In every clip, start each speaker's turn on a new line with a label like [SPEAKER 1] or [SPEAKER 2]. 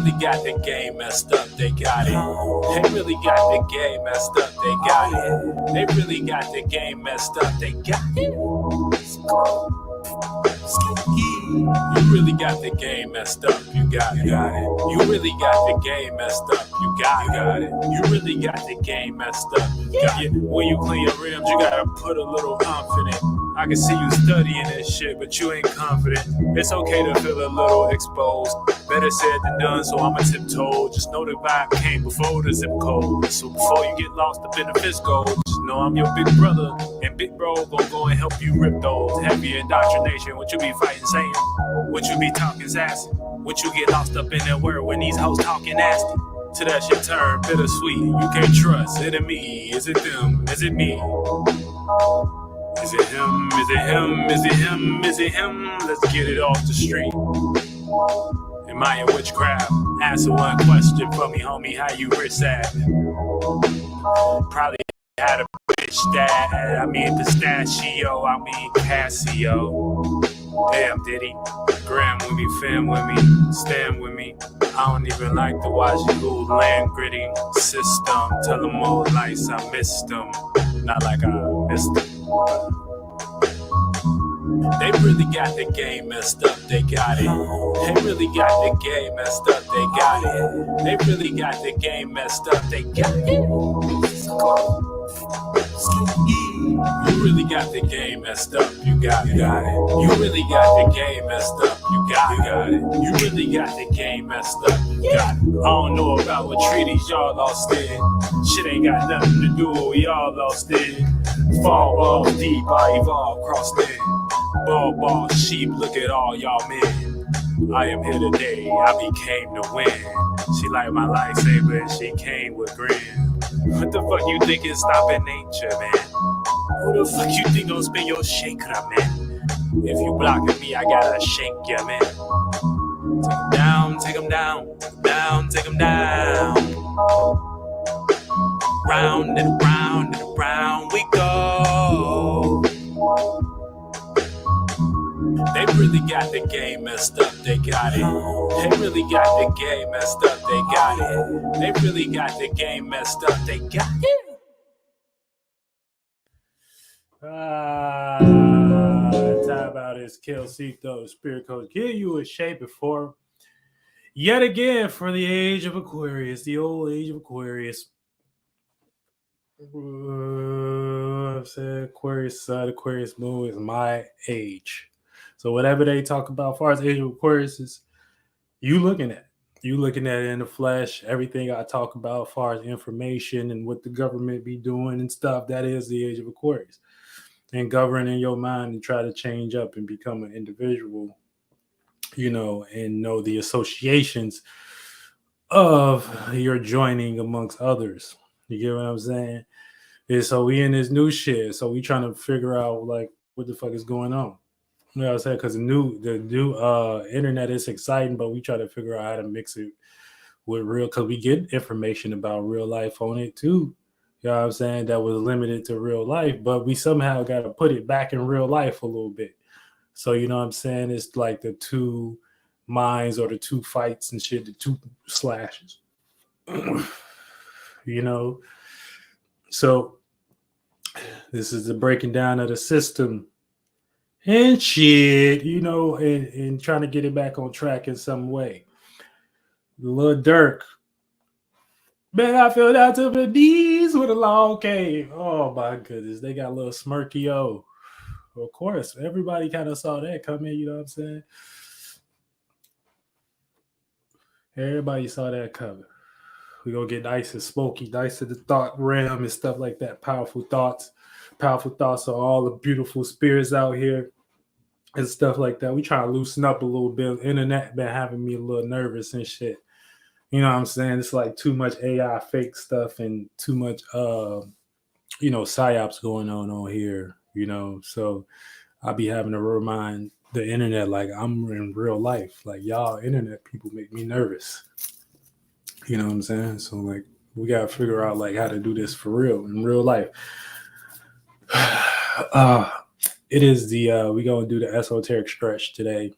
[SPEAKER 1] really got the game messed up, they got it. They really got the game messed up, they got it. They really got the game messed up, they got it. You really got the game messed up, you got it. You really got the game messed up, you got it. You really got the game messed up, you got it. When you clean your rims, you gotta put a little confident. I can see you studying this shit, but you ain't confident. It's okay to feel a little exposed. Better said than done, so I'ma tiptoe. Just know the vibe came before the zip code. So before you get lost up in the fiscal, just know I'm your big brother. And big bro gon' go and help you rip those. Heavy indoctrination, what you be fighting saying? What you be talking sassy? What you get lost up in that word when these hoes talking nasty? Till that shit turn bittersweet. You can't trust. Is it me? Is it them? Is it me? Is it him? Is it him? Is it him? Is it him? Let's get it off the street. Am I in witchcraft? Answer one question for me, homie. How you rich at? Probably had a bitch that, I mean pistachio, I mean Casio. Damn, did he? Gram with me, fam with me, stand with me. I don't even like to watch you land gritty system. Tell them all lights, I missed them. Not like I missed them. They really got the game messed up, they got it. They really got the game messed up, they got it. They really got the game messed up, they got it. You really got the game messed up, you got it. You really got the game messed up, you got it. You really got the game messed up, you got it. I don't know about what treaties y'all lost in. Shit ain't got nothing to do with what y'all lost in. Fall balls deep, I evolve, crossed in. Ball, sheep, look at all y'all men. I am here today, I became the win. She like my lightsaber and she came with grin. What the fuck you think is stopping nature, man? Who the fuck you think gon' spin your shaker, man? If you blocking me, I gotta shake ya, man. Take 'em down, take 'em down, down, take 'em down. Round and round and round we go. They really got the game messed up, they got it. They really got the game messed up, they got it. They really got the game messed up, they got it. Time out is Kelsito, Spirit Coach. Get you a shape before yet again for the age of Aquarius, the old age of Aquarius. I've said Aquarius Sun, Aquarius Moon is my age. So whatever they talk about as far as age of Aquarius is, you looking at it in the flesh. Everything I talk about as far as information and what the government be doing and stuff, that is the age of Aquarius. And governing your mind and try to change up and become an individual, and know the associations of your joining amongst others. You get what I'm saying? And so we in this new shit. So we trying to figure out like what the fuck is going on. You know what I'm saying? Because the new internet is exciting, but we try to figure out how to mix it with real, because we get information about real life on it too. You know what I'm saying? That was limited to real life, but we somehow got to put it back in real life a little bit. So, you know what I'm saying? It's like the two minds or the two fights and shit, the two slashes. So this is the breaking down of the system and shit, and trying to get it back on track in some way. The little Durk. Man, I fell down to the knees with a long cave. Oh my goodness. They got a little smirky-o. Of course, everybody kind of saw that coming, you know what I'm saying? Everybody saw that coming. We're going to get nice and smoky, nice to the thought realm and stuff like that. Powerful thoughts of all the beautiful spirits out here and stuff like that. We try to loosen up a little bit. Internet been having me a little nervous and shit. You know what I'm saying? It's like too much AI fake stuff and too much, psyops going on here, So I'll be having to remind the internet like I'm in real life. Like y'all internet people make me nervous. You know what I'm saying? So like we got to figure out like how to do this for real in real life. It is the we're going to do the esoteric stretch today.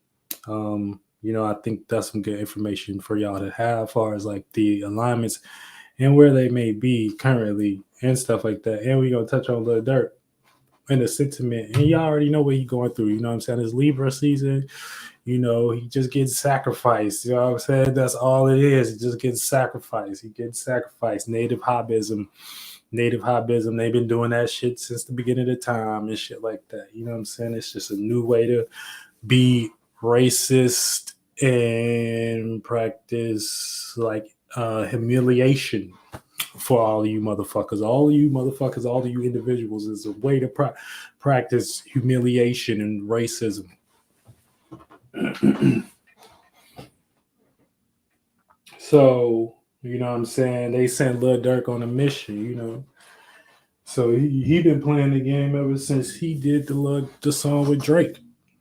[SPEAKER 2] I think that's some good information for y'all to have, as far as like the alignments and where they may be currently and stuff like that. And we're gonna touch on Lil Durk and the sentiment. And y'all already know what he's going through. You know what I'm saying? It's Libra season. He just gets sacrificed. You know what I'm saying? That's all it is. He just gets sacrificed. He gets sacrificed. Native hobbyism. They've been doing that shit since the beginning of time and shit like that. You know what I'm saying? It's just a new way to be racist and practice like humiliation for all of you motherfuckers. All of you motherfuckers, all of you individuals is a way to practice humiliation and racism. So, you know what I'm saying? They sent Lil Durk on a mission. So he been playing the game ever since he did the song with Drake.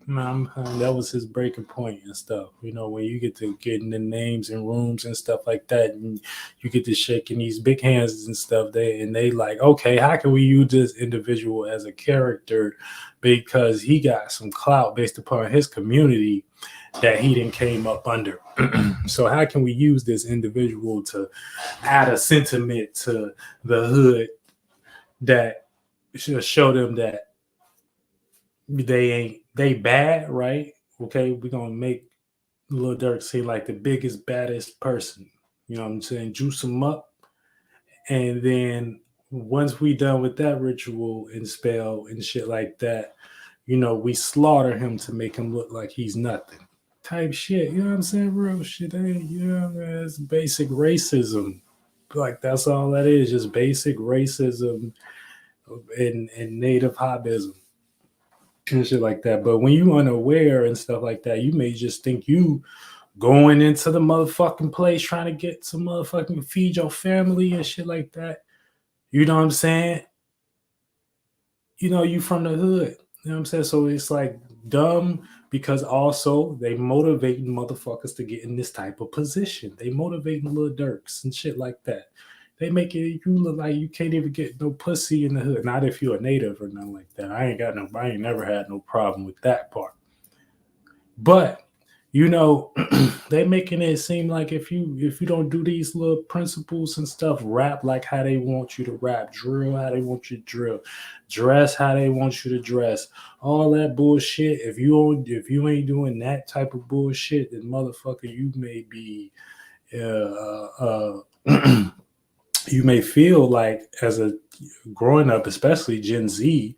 [SPEAKER 2] That was his breaking point and stuff. When you get to getting the names in rooms and stuff like that, and you get to shaking these big hands and stuff, they like, okay, how can we use this individual as a character because he got some clout based upon his community that he didn't came up under. So how can we use this individual to add a sentiment to the hood that should show them that they bad, right? Okay, we're gonna make Lil Durk seem like the biggest, baddest person. You know what I'm saying? Juice him up, and then once we done with that ritual and spell and shit like that, we slaughter him to make him look like he's nothing. Type shit. You know what I'm saying? Real shit. It's basic racism. Like that's all that is, just basic racism and native hobbyism and shit like that. But when you unaware and stuff like that, you may just think you going into the motherfucking place trying to get some motherfucking feed your family and shit like that. You know what I'm saying? You from the hood. You know what I'm saying? So it's like dumb because also they motivating motherfuckers to get in this type of position. They motivating Lil Durks and shit like that. They make it you look like you can't even get no pussy in the hood. Not if you're a native or nothing like that. I ain't never had no problem with that part. But they making it seem like if you don't do these little principles and stuff, rap like how they want you to rap, drill how they want you to drill, dress how they want you to dress, all that bullshit. If you ain't doing that type of bullshit, then motherfucker, you may be you may feel like as a growing up, especially Gen Z,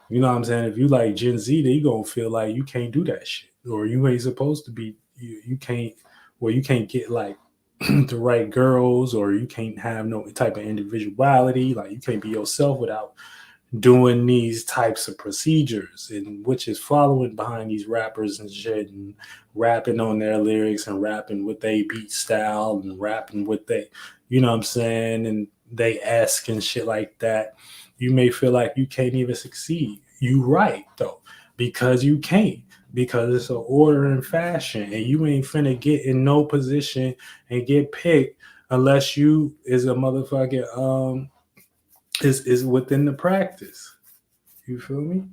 [SPEAKER 2] you know what I'm saying? If you like Gen Z, then you gonna feel like you can't do that shit, or you ain't supposed to be. You can't, well, you can't get like the right girls, or you can't have no type of individuality. Like you can't be yourself without doing these types of procedures, and which is following behind these rappers and shit, and rapping on their lyrics and rapping with they beat style and rapping with they, you know what I'm saying, and they ask and shit like that. You may feel like you can't even succeed. You right though, because you can't, because it's an order and fashion, and you ain't finna get in no position and get picked unless you is a motherfucking is within the practice. You feel me?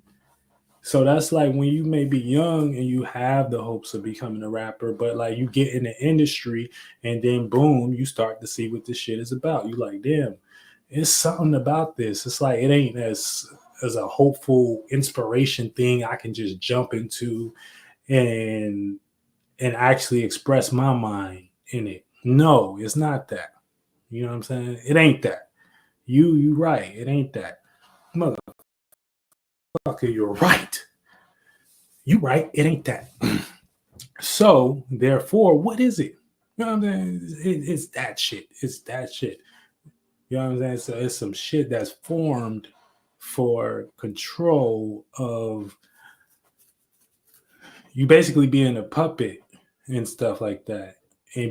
[SPEAKER 2] So that's like when you may be young and you have the hopes of becoming a rapper, but like you get in the industry and then boom, you start to see what this shit is about. You like, damn, it's something about this. It's like it ain't as a hopeful inspiration thing I can just jump into and actually express my mind in it. No, it's not that. You know what I'm saying? It ain't that. You right. It ain't that. Motherfucker, you're right. You right. It ain't that. So therefore, what is it? You know what I'm saying? It's that shit. It's that shit. You know what I'm saying? So it's some shit that's formed for control of you basically being a puppet and stuff like that.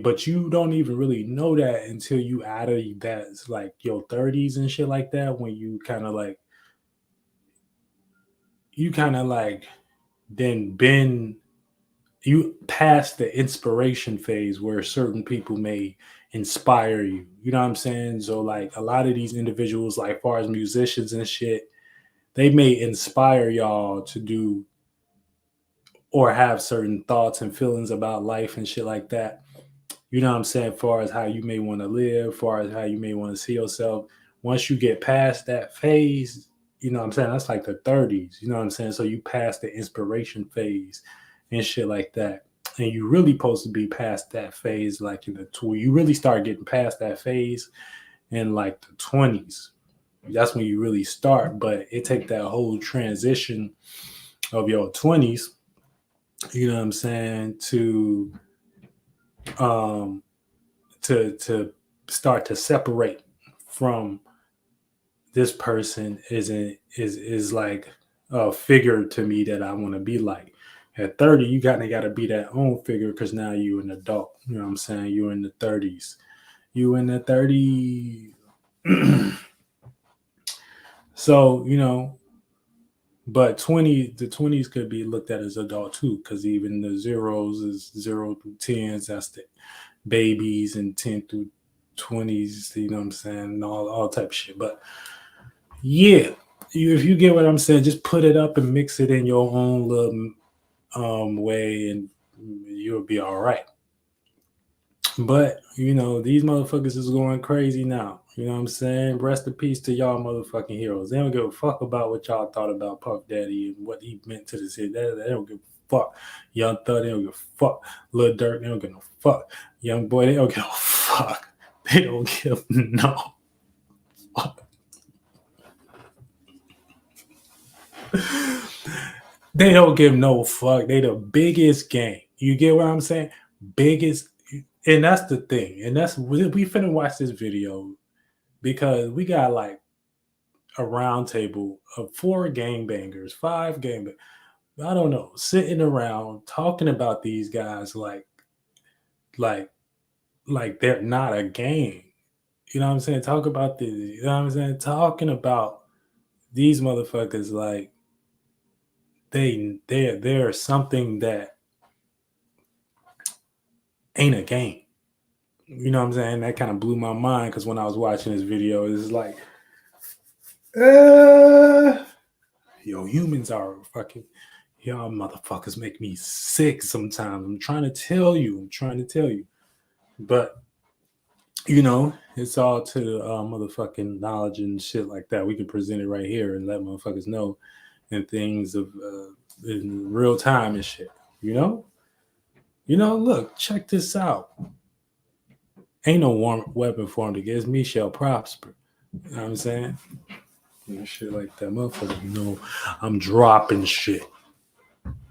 [SPEAKER 2] But you don't even really know that until you out of that like your 30s and shit like that, when you kind of like then been you past the inspiration phase where certain people may inspire you. You know what I'm saying? So like a lot of these individuals, like far as musicians and shit, they may inspire y'all to do or have certain thoughts and feelings about life and shit like that. You know what I'm saying? As far as how you may want to live, as far as how you may want to see yourself. Once you get past that phase, you know what I'm saying? That's like the 30s. You know what I'm saying? So you pass the inspiration phase and shit like that. And you really supposed to be past that phase, like in the you really start getting past that phase in like the 20s. That's when you really start. But it take that whole transition of your 20s, you know what I'm saying, um to start to separate from this person is like a figure to me that I want to be like. At 30, you got to be that own figure because now you're an adult. You know what I'm saying? You're in the 30s. You in the 30s. So, you know, but the 20s could be looked at as adult too, because even the zeros is 0 through 10s. That's the babies, and 10 through 20s, you know what I'm saying? And all type of shit. But yeah, if you get what I'm saying, just put it up and mix it in your own little way, and you'll be all right. But you know, these motherfuckers is going crazy now. You know what I'm saying? Rest in peace to y'all motherfucking heroes. They don't give a fuck about what y'all thought about Puff Daddy and what he meant to the city. They don't give a fuck. Young Thug, they don't give a fuck. Lil Durk, they don't give no fuck. Young Boy, they don't give a fuck. They don't give no fuck. They don't give no fuck. They the biggest gang. You get what I'm saying? Biggest, and that's the thing. And that's we finna watch this video because we got like a round table of 4 gangbangers, 5 gangbangers. I don't know, sitting around talking about these guys like like they're not a gang. You know what I'm saying? Talk about this. You know what I'm saying? Talking about these motherfuckers like they're something that ain't a game. You know what I'm saying? That kind of blew my mind because when I was watching this video, it's like, yo, humans are fucking, y'all motherfuckers make me sick sometimes. I'm trying to tell you. But, you know, it's all to motherfucking knowledge and shit like that. We can present it right here and let motherfuckers know and things of in real time and shit. You know? Look, check this out. Ain't no weapon formed against me shall prosper. You know what I'm saying? And shit like that. Motherfucker, you know, I'm dropping shit.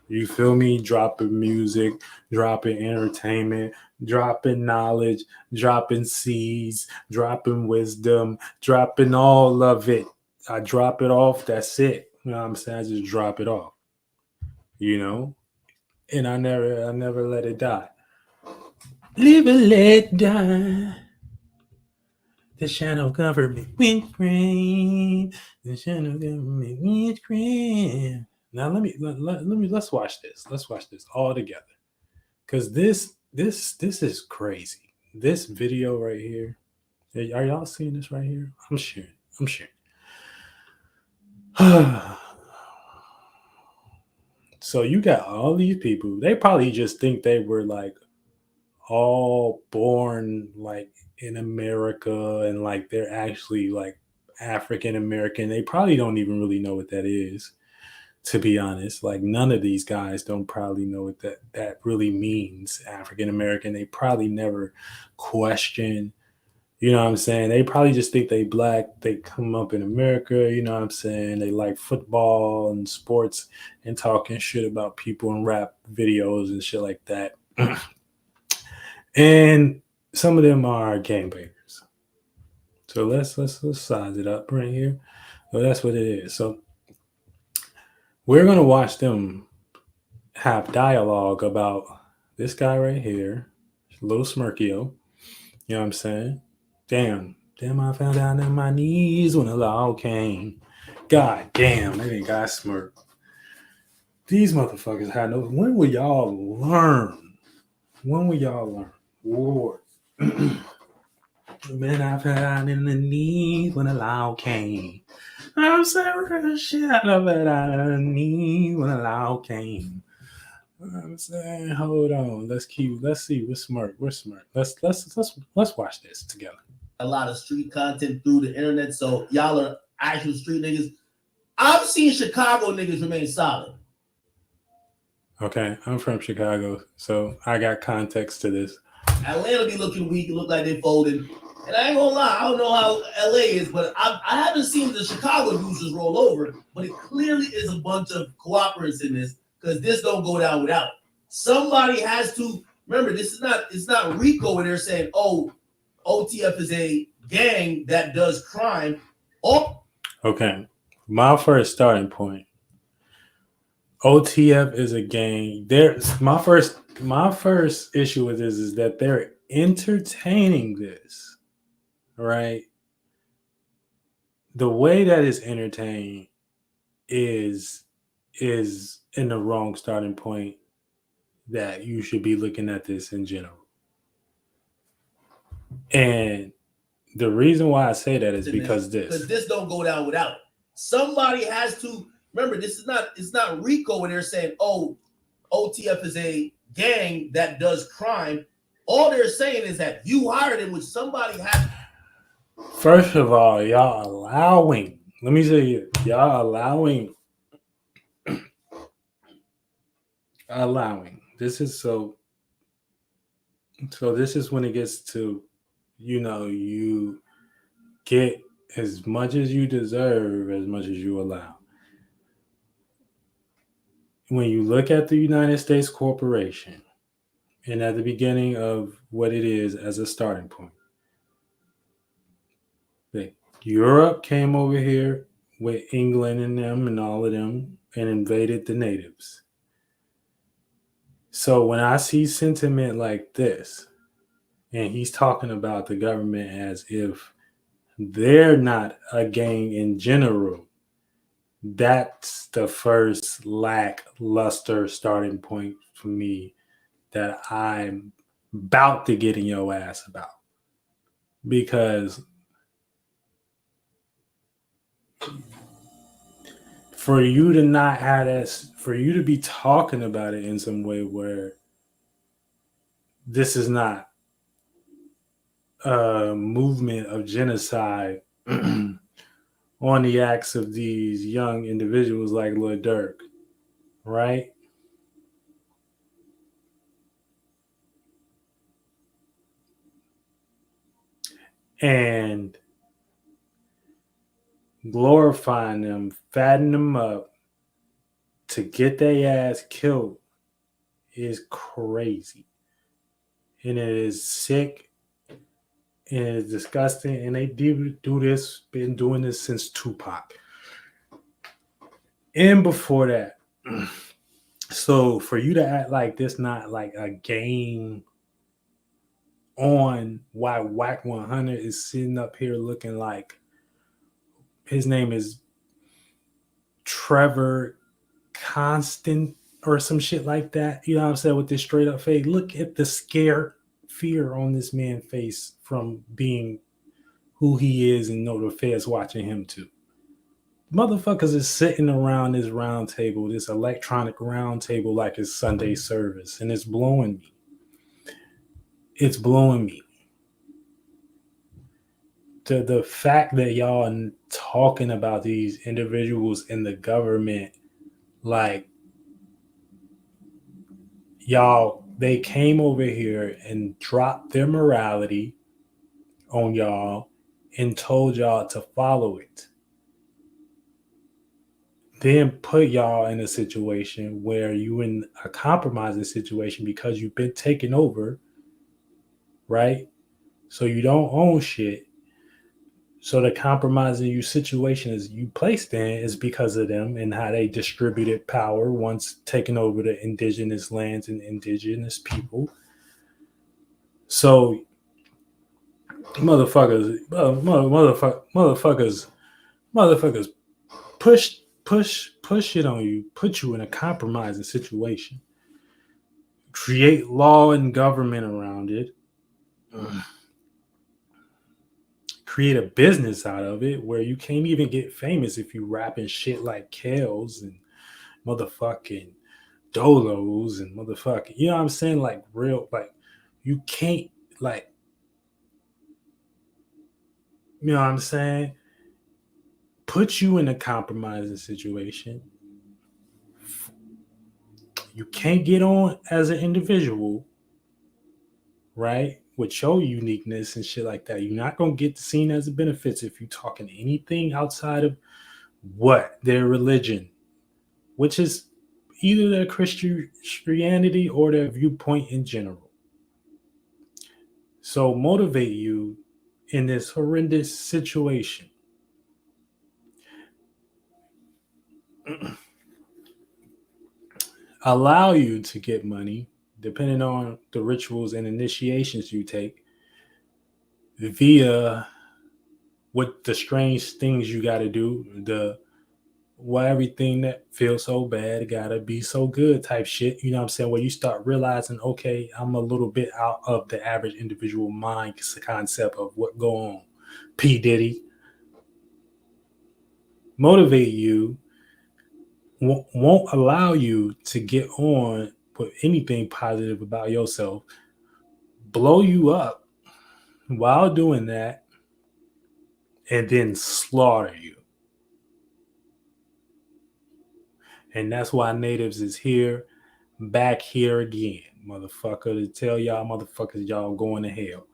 [SPEAKER 2] You feel me? Dropping music, dropping entertainment, dropping knowledge, dropping seeds, dropping wisdom, dropping all of it. I drop it off, that's it. You know what I'm saying? I just drop it off. You know? And I never let it die. Live and let die. The shadow covered me with rain. The shadow covered me with rain. Now let's watch this. Let's watch this all together. Cause this is crazy. This video right here. Are y'all seeing this right here? I'm sharing. So you got all these people. They probably just think they were like all born like in America and like they're actually like African American. They probably don't even really know what that is, to be honest. Like none of these guys don't probably know what that really means, African American. They probably never question, you know what I'm saying? They probably just think they black, they come up in America, you know what I'm saying? They like football and sports and talking shit about people in rap videos and shit like that. And some of them are gangbangers. So let's size it up right here. So that's what it is. So we're gonna watch them have dialogue about this guy right here, little Smirkio. You know what I'm saying? Damn, I fell down on my knees when the law came. God damn, that ain't got smirk. These motherfuckers had no. When will y'all learn? War. Man, I fell down in the knees when the law came. I'm saying shit. I fell down in the knees when the law came. I'm saying, hold on. Let's see. We're smart. Let's watch this together.
[SPEAKER 3] A lot of street content through the internet, so y'all are actual street niggas. I've seen Chicago niggas remain solid.
[SPEAKER 2] Okay, I'm from Chicago, so I got context to this.
[SPEAKER 3] Atlanta be looking weak, it look like they folded. And I ain't gonna lie, I don't know how LA is, but I haven't seen the Chicago dudes just roll over. But it clearly is a bunch of cooperatives in this, because this don't go down without. Somebody has to remember. It's not Rico where they're saying, "Oh, OTF is a gang that does crime." Oh,
[SPEAKER 2] okay. My first starting point. OTF is a gang. My first issue with this is that they're entertaining this, right? The way that it's entertained is in the wrong starting point. That you should be looking at this in general. And the reason why I say that is because
[SPEAKER 3] this don't go down without. Somebody has to remember. It's not Rico when they're saying, "Oh, OTF is a gang that does crime." All they're saying is that you hired him, which somebody has.
[SPEAKER 2] First of all, y'all allowing. Let me say it. Y'all allowing. This is so. So this is when it gets to, you get as much as you deserve, as much as you allow. When you look at the United States corporation, and at the beginning of what it is as a starting point, Europe came over here with England and them and all of them and invaded the natives. So when I see sentiment like this, and he's talking about the government as if they're not a gang in general, that's the first lackluster starting point for me that I'm about to get in your ass about. Because for you to not have that, for you to be talking about it in some way where this is not a movement of genocide on the acts of these young individuals like Lil Durk, right? And glorifying them, fattening them up to get their ass killed is crazy. And it is sick and it's disgusting. And they do this, been doing this since Tupac. And before that. So for you to act like this not like a game on why Whack 100 is sitting up here looking like his name is Trevor Constant or some shit like that. You know what I'm saying? With this straight up face. Look at the fear on this man's face from being who he is and know the feds watching him too. Motherfuckers is sitting around this round table, this electronic round table like it's Sunday service, and it's blowing me. It's blowing me. The fact that y'all are talking about these individuals in the government like y'all, they came over here and dropped their morality on y'all and told y'all to follow it. Then put y'all in a situation where you in a compromising situation because you've been taken over, right? So you don't own shit. So the compromising you situation is you placed in is because of them and how they distributed power once taking over the indigenous lands and indigenous people. So motherfuckers push it on you, put you in a compromising situation, create law and government around it, create a business out of it where you can't even get famous if you rapping shit like Kales and motherfucking dolos and motherfucking, you know what I'm saying? Like real, like you can't, like, you know what I'm saying? Put you in a compromising situation. You can't get on as an individual, right? With your uniqueness and shit like that. You're not gonna get seen as a benefits if you're talking anything outside of what? Their religion, which is either their Christianity or their viewpoint in general. So motivate you in this horrendous situation. Allow you to get money depending on the rituals and initiations you take via what the strange things you got to do, the why everything that feels so bad gotta be so good type shit. You know what I'm saying? Where you start realizing, okay, I'm a little bit out of the average individual mind concept of what go on. P. Diddy. Motivate you, won't allow you to get on with anything positive about yourself, blow you up while doing that, and then slaughter you. And that's why natives is here, back here again, motherfucker, to tell y'all motherfuckers y'all going to hell.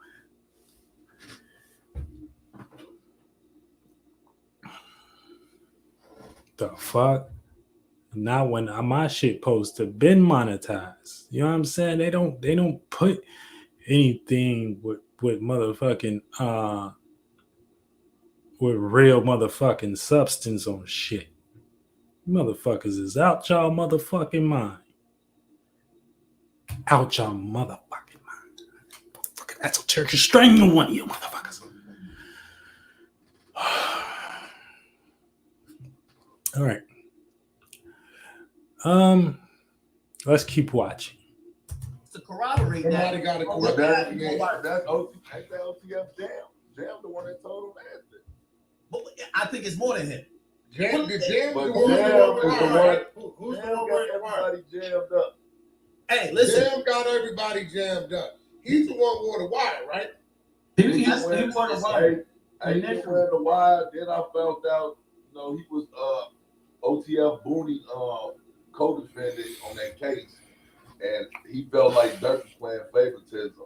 [SPEAKER 2] The fuck? Not when my shit posts to been monetized. You know what I'm saying? They don't put anything with motherfucking with real motherfucking substance on shit. Motherfuckers is out y'all motherfucking mind. Out y'all motherfucking mind. Motherfucking esoteric is strangling one of you motherfuckers. All right. Let's keep watching.
[SPEAKER 3] To corroborate
[SPEAKER 4] Somebody
[SPEAKER 3] that,
[SPEAKER 4] got to correct that. That's OTF Jam. Jam the one that told him that.
[SPEAKER 3] but I think it's more than him.
[SPEAKER 4] Jam, the Jam
[SPEAKER 5] But
[SPEAKER 4] the
[SPEAKER 5] Jam
[SPEAKER 4] one
[SPEAKER 5] is the one.
[SPEAKER 4] Who's the
[SPEAKER 5] Jam
[SPEAKER 4] one
[SPEAKER 5] got
[SPEAKER 4] with the wire?
[SPEAKER 5] everybody jammed up.
[SPEAKER 3] Hey, listen.
[SPEAKER 4] Jam got everybody jammed up. He's the one with the wire, right?
[SPEAKER 5] He wore the wire. I didn't wear the wire. Then I found out, he was OTF Booney co-defendant on that case, and he felt like Durk was playing favoritism.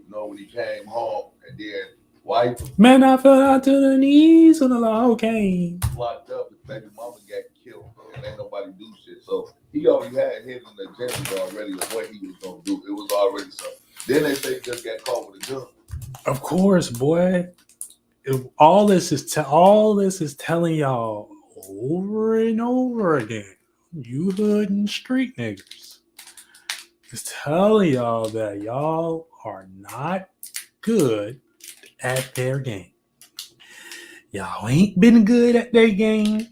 [SPEAKER 5] When he came home, and then wife
[SPEAKER 2] Man, I fell out to the knees when the law came.
[SPEAKER 5] locked up, his baby mama got killed, and ain't nobody do shit. So he already had hidden agenda already of what he was gonna do. It was already something. Then they say he just got caught with a gun.
[SPEAKER 2] Of course, boy. All this is telling y'all over and over again. You hood and street niggas. It's telling y'all that y'all are not good at their game. Y'all ain't been good at their game.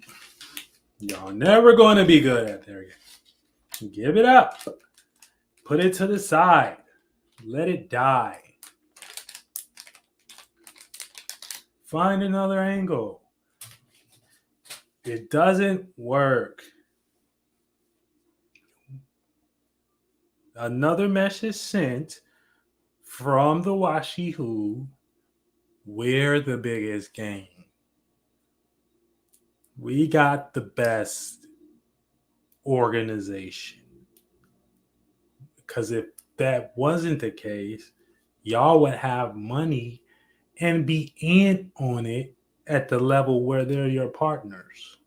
[SPEAKER 2] Y'all never going to be good at their game. Give it up. Put it to the side. Let it die. Find another angle. It doesn't work. Another message sent from the Washi Who. We're the biggest game. We got the best organization. Because if that wasn't the case, y'all would have money and be in on it at the level where they're your partners.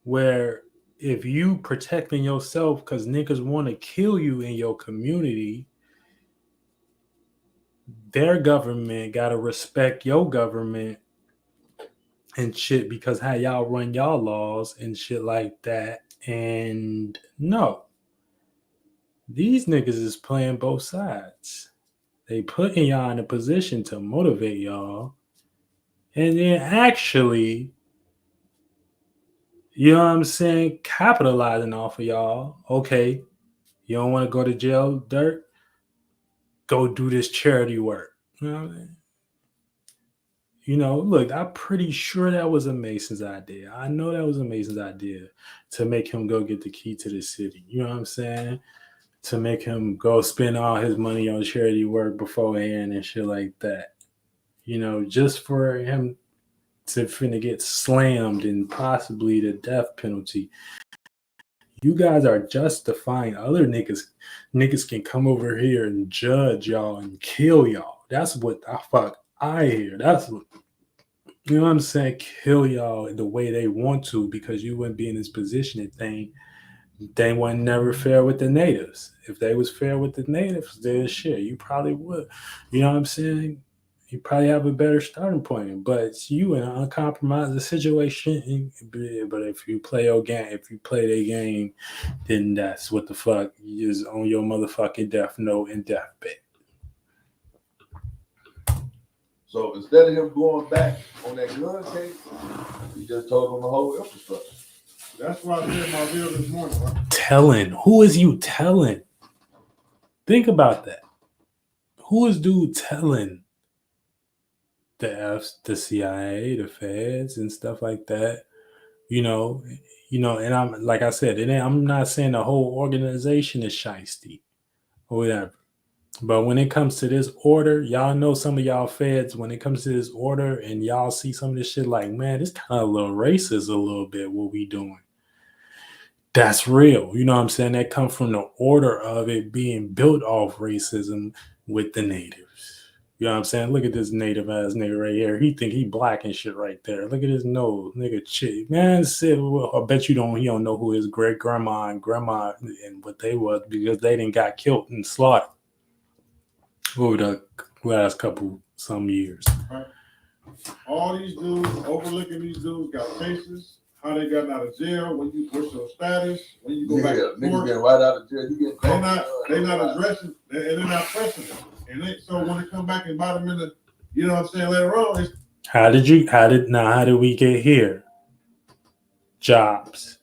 [SPEAKER 2] Where if you protecting yourself because niggas want to kill you in your community, their government got to respect your government and shit because how y'all run y'all laws and shit like that. And no, these niggas is playing both sides. They putting y'all in a position to motivate y'all and then actually, you know what I'm saying, capitalizing off of y'all. Okay, you don't want to go to jail, Durk? Go do this charity work. You know what I mean? You know, look, I'm pretty sure that was a Mason's idea. I know that was a Mason's idea to make him go get the key to the city. You know what I'm saying? To make him go spend all his money on charity work beforehand and shit like that. You know, just for him to finna get slammed and possibly the death penalty. You guys are justifying other niggas. Niggas can come over here and judge y'all and kill y'all. That's what the fuck I hear. That's what, you know what I'm saying? Kill y'all the way they want to because you wouldn't be in this position if they weren't never fair with the natives. If they was fair with the natives, then shit, you probably would. You know what I'm saying? You probably have a better starting point. But you in an uncompromised situation. But if you play your game, if you play their game, then that's what the fuck is on your motherfucking death note and deathbed.
[SPEAKER 5] So instead of him going back on that gun case, he just told him the whole infrastructure.
[SPEAKER 4] That's why I said my bill this morning, right?
[SPEAKER 2] Telling. Who is you telling? Think about that. Who is dude telling the CIA, the feds, and stuff like that? You know, and I'm like I said, I'm not saying the whole organization is shiesty or whatever. But when it comes to this order, y'all know some of y'all feds, when it comes to this order and y'all see some of this shit like, man, this kind of a little racist a little bit what we doing. That's real. You know what I'm saying? That comes from the order of it being built off racism with the natives. You know what I'm saying? Look at this native ass nigga right here. He think he black and shit right there. Look at his nose, nigga. Shit, man. Said, well, I bet he don't know who his great grandma and grandma and what they was because they didn't got killed and slaughtered over the last some years.
[SPEAKER 4] Right. All these dudes overlooking these dudes got cases. How they got out of jail? What's your status? When you go back to court,
[SPEAKER 5] get right out of jail. You get
[SPEAKER 4] they not addressing and they're not pressing them. And so when they come back and bite them in the, you know what I'm saying, later on,
[SPEAKER 2] how did we get here? Jobs,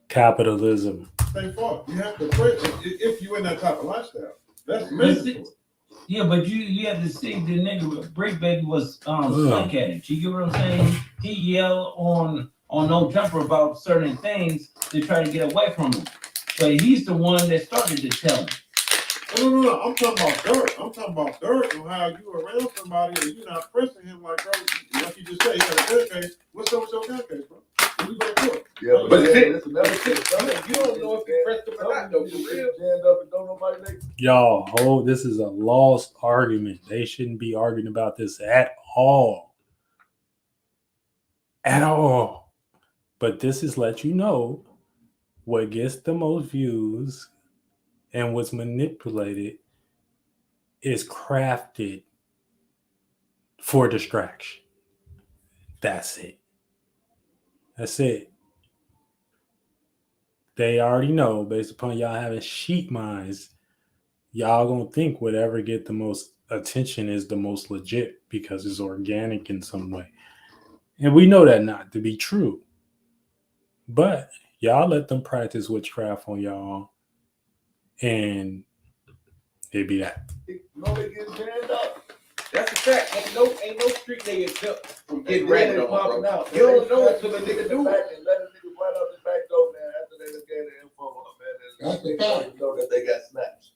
[SPEAKER 2] capitalism.
[SPEAKER 4] Stay far. You have to quit if you in that type of lifestyle. That's miserable.
[SPEAKER 6] Yeah, but you have to see the nigga Break Baby was slick at it. You get what I'm saying? He yelled on No Jumper about certain things to try to get away from him. But he's the one that started to tell him.
[SPEAKER 4] No. I'm talking about Durk. I'm talking about Durk and how you around somebody and you're not pressing him like, bro, like you just said, he got a gun case. What's up with your gun case, bro? We go to court.
[SPEAKER 5] Yeah,
[SPEAKER 4] but
[SPEAKER 5] it's another shit.
[SPEAKER 4] You don't know if you pressed him or not, though. For real.
[SPEAKER 5] Stand up and don't nobody
[SPEAKER 2] Y'all, this is a lost argument. They shouldn't be arguing about this at all. At all. But this is let you know what gets the most views and what's manipulated is crafted for distraction. That's it. That's it. They already know, based upon y'all having sheep minds, y'all gonna think whatever get the most attention is the most legit because it's organic in some way. And we know that not to be true. But y'all let them practice witchcraft on y'all and it'd be that.
[SPEAKER 5] No, they get jammed up.
[SPEAKER 7] That's a fact. Ain't no street nigga built from getting
[SPEAKER 5] ready
[SPEAKER 7] ratted on,
[SPEAKER 5] popping
[SPEAKER 7] bro.
[SPEAKER 5] out.
[SPEAKER 7] You don't know until the nigga do it.
[SPEAKER 5] And let a nigga right out the back door, man, after they done gave the info up, man.
[SPEAKER 8] That's the fact.
[SPEAKER 5] Know that they got snaps.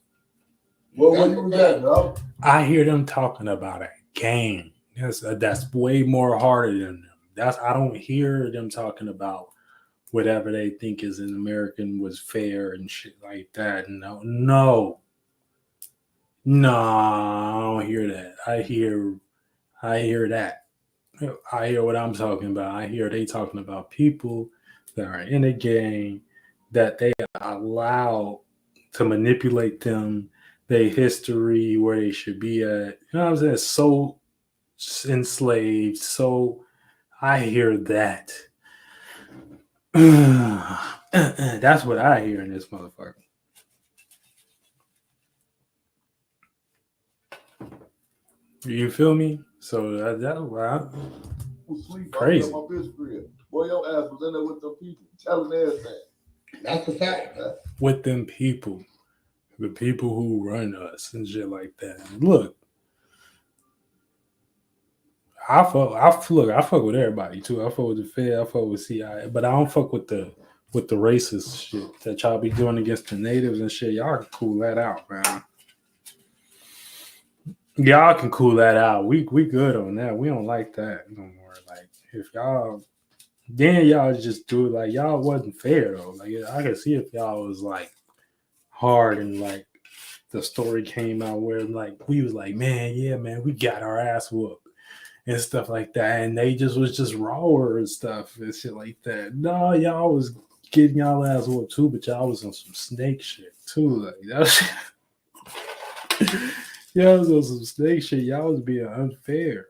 [SPEAKER 5] Well, when you was at, bro?
[SPEAKER 2] I hear them talking about a game. That's way more harder than them. I don't hear them talking about whatever they think is an American was fair and shit like that. No, I don't hear that. I hear that. I hear what I'm talking about. I hear they talking about people that are in a game that they allow to manipulate them, their history, where they should be at. You know what I'm saying? So enslaved. So I hear that. That's what I hear in this motherfucker. You feel me? So that's why crazy.
[SPEAKER 5] My bitch crib. Boy, your ass was in there with them people, telling everything.
[SPEAKER 8] That's a fact.
[SPEAKER 2] With them people, the people who run us and shit like that. Look, I fuck with everybody too. I fuck with the Fed, I fuck with CIA, but I don't fuck with the racist shit that y'all be doing against the natives and shit. Y'all can cool that out, man. Y'all can cool that out. We good on that. We don't like that no more. Like if y'all then y'all just do it like y'all wasn't fair though. Like I can see if y'all was like hard and like the story came out where like we was like, man, yeah, man, we got our ass whooped and stuff like that, and they just was just rawer and stuff and shit like that. No, y'all was getting y'all ass whooped too, but y'all was on some snake shit too. Like that y'all was on some snake shit. Y'all was being unfair.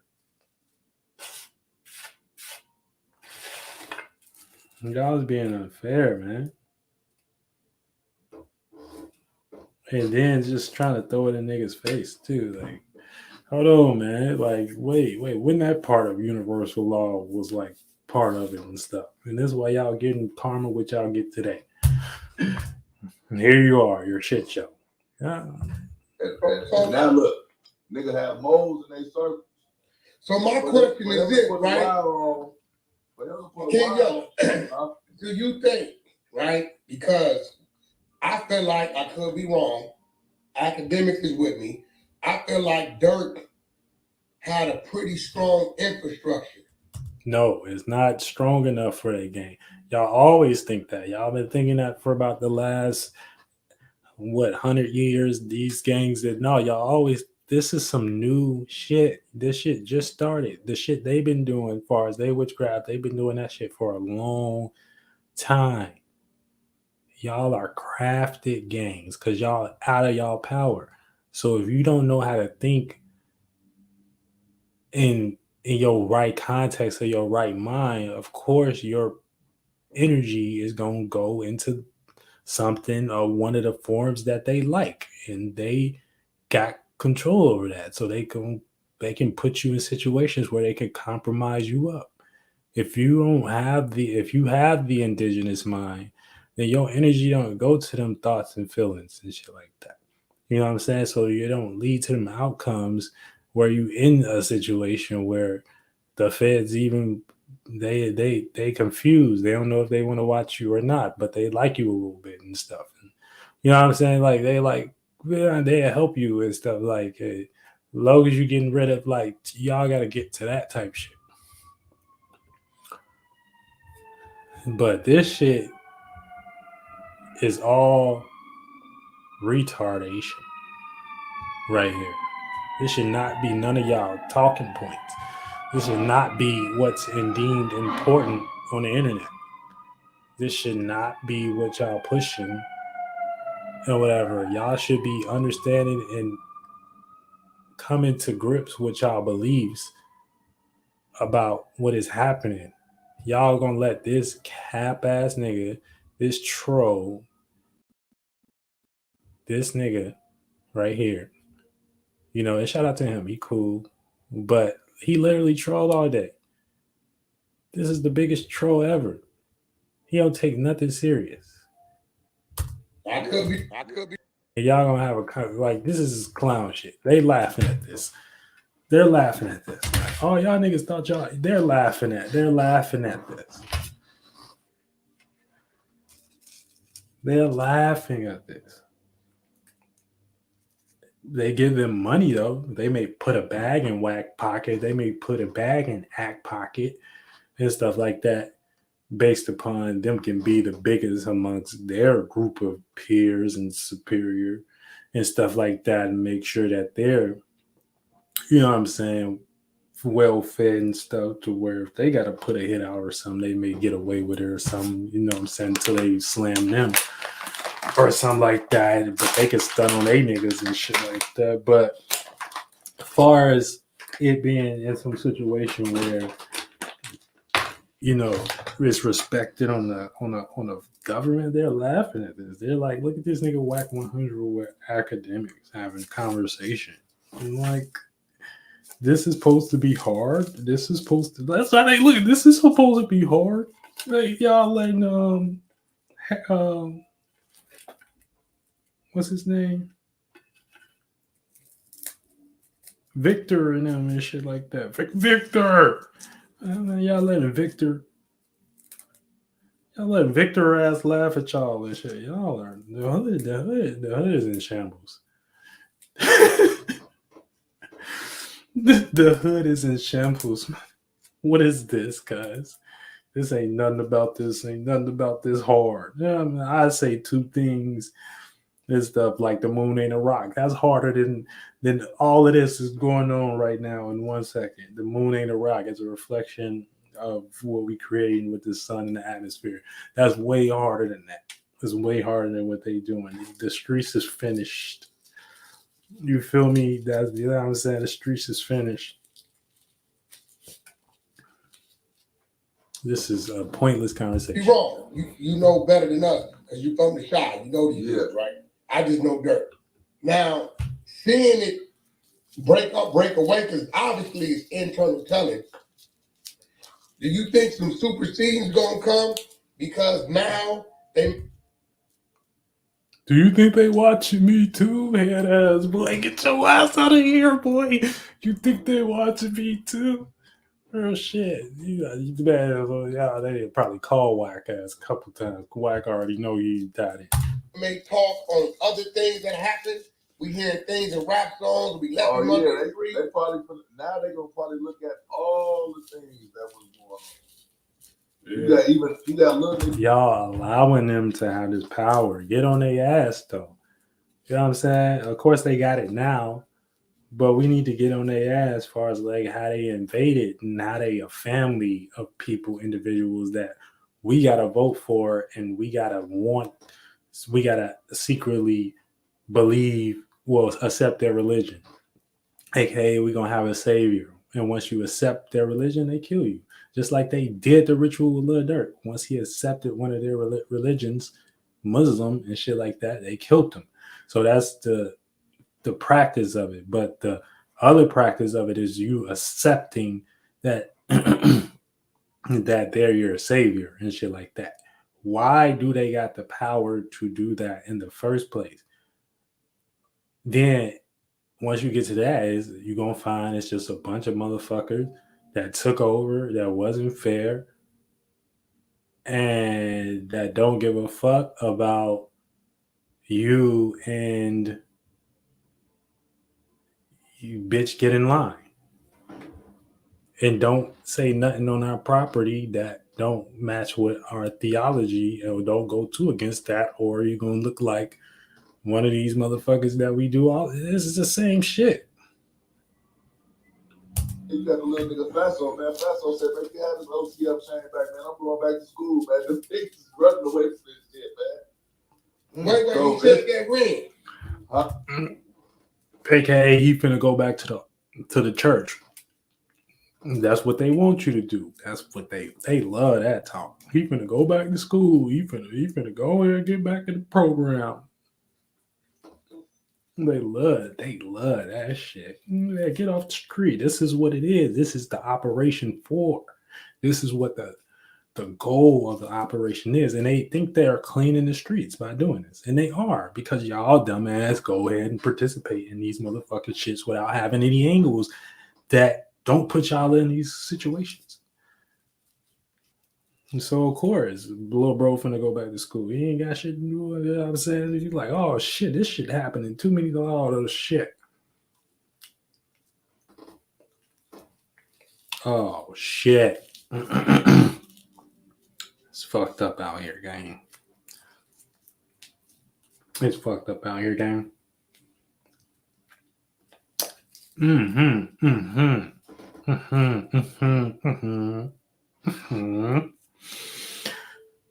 [SPEAKER 2] Y'all was being unfair, man. And then just trying to throw it in niggas' face too. Like, hold on, man. Like, wait, when that part of universal law was like part of it and stuff. And this is why y'all getting karma what y'all get today. And here you are, your shit show. Yeah.
[SPEAKER 5] And now look, nigga have moles in their circle.
[SPEAKER 8] So my question is this, right? King, do you think, right? Because I feel like I could be wrong. Academics is with me. I feel like Durk had a pretty strong infrastructure.
[SPEAKER 2] No, it's not strong enough for that game. Y'all always think that. Y'all been thinking that for about the last 100 years. These gangs that no, y'all always. This is some new shit. This shit just started. The shit they've been doing, as far as they witchcraft, they've been doing that shit for a long time. Y'all are crafted gangs because y'all out of y'all power. So if you don't know how to think in your right context or your right mind, of course your energy is gonna go into something or one of the forms that they like, and they got control over that. So they can put you in situations where they can compromise you up. If you have the indigenous mind, then your energy don't go to them thoughts and feelings and shit like that. You know what I'm saying? So you don't lead to them outcomes where you in a situation where the feds even they confused. They don't know if they want to watch you or not, but they like you a little bit and stuff. You know what I'm saying? Like they help you and stuff. Like as long as you getting rid of like y'all got to get to that type shit. But this shit is all retardation right here. This should not be none of y'all talking points. This should not be what's deemed important on the internet. This should not be what y'all pushing and whatever. Y'all should be understanding and coming to grips with y'all beliefs about what is happening. Y'all gonna let this cap ass nigga, this troll, this nigga right here. You know, and shout out to him. He cool. But he literally trolled all day. This is the biggest troll ever. He don't take nothing serious.
[SPEAKER 8] I could be.
[SPEAKER 2] And y'all gonna have like this is clown shit. They laughing at this. They're laughing at this. Like, oh, y'all niggas thought y'all. They're laughing at this. They're laughing at this. They give them money though. They may put a bag in whack pocket. They may put a bag in act pocket and stuff like that, based upon them can be the biggest amongst their group of peers and superior and stuff like that, and make sure that they're, you know what I'm saying, well fed and stuff, to where if they got to put a hit out or something, they may get away with it or something, you know what I'm saying, until they slam them or something like that. But they can stun on they niggas and shit like that. But as far as it being in some situation where, you know, it's respected on the government, they're laughing at this. They're like, look at this nigga whack 100 with academics having conversation. I'm like, this is supposed to be hard. That's why they look. This is supposed to be hard. Like y'all letting what's his name? Victor and them and shit like that. Victor! Y'all letting Victor ass laugh at y'all and shit. Y'all are the hood is in shambles. The hood is in shambles. What is this, guys? This ain't nothing about this. Ain't nothing about this hard. Yeah, I mean, I say two things and stuff like the moon ain't a rock. That's harder than all of this is going on right now in 1 second. The moon ain't a rock. It's a reflection of what we creating with the sun and the atmosphere. That's way harder than that. It's way harder than what they doing. The streets is finished. You feel me? That's, you know what I'm saying? The streets is finished. This is a pointless conversation.
[SPEAKER 8] You're wrong. You know better than us because you from the shy. You know these things, right? I just know Durk. Now, seeing it break up, break away, because obviously it's internal telling. Do you think some superseding's gonna come? Because now they.
[SPEAKER 2] Do you think they watching me too, head ass boy? Get your ass out of here, boy. You think they watching me too? Oh shit. You bad. Yeah, they probably call Whack ass a couple times. Whack already know you got it.
[SPEAKER 8] May talk on other things that happen. We hearing things in rap songs. We left them under the tree.
[SPEAKER 5] They probably now they gonna probably look at all the things that was going on. You got little.
[SPEAKER 2] Y'all allowing them to have this power. Get on their ass though. You know what I'm saying? Of course they got it now, but we need to get on their ass as far as like how they invaded and how they a family of people, individuals that we gotta vote for and we gotta secretly believe, well, accept their religion. AKA, we're gonna have a savior. And once you accept their religion, they kill you. Just like they did the ritual with Lil Durk. Once he accepted one of their religions, Muslim and shit like that, they killed him. So that's the practice of it. But the other practice of it is you accepting that that they're your savior and shit like that. Why do they got the power to do that in the first place? Then once you get to that, you're going to find it's just a bunch of motherfuckers that took over, that wasn't fair, and that don't give a fuck about you and you bitch get in line. And don't say nothing on our property that don't match with our theology or don't go too against that, or you're going to look like one of these motherfuckers that we do all. This is the same shit.
[SPEAKER 5] You got a little nigga Faso, man. Faso said, man, you have this OCF chain back, man. I'm going back to school, man. The niggas is running away from this shit, man.
[SPEAKER 8] Wait, you said that ring.
[SPEAKER 5] Huh?
[SPEAKER 2] AKA, he finna go back to the church. That's what they want you to do. That's what they love that talk. He finna go back to school. He finna go there and get back in the program. They love that shit. Yeah, get off the street. This is what it is. This is the operation for. This is what the goal of the operation is. And they think they are cleaning the streets by doing this. And they are, because y'all dumbass go ahead and participate in these motherfucking shits without having any angles that don't put y'all in these situations. And so, of course, little bro finna go back to school. He ain't got shit to do. You know what I'm saying? He's like, oh, shit, this shit happening. Too many all those shit. Oh, shit. It's fucked up out here, gang. It's fucked up out here, gang.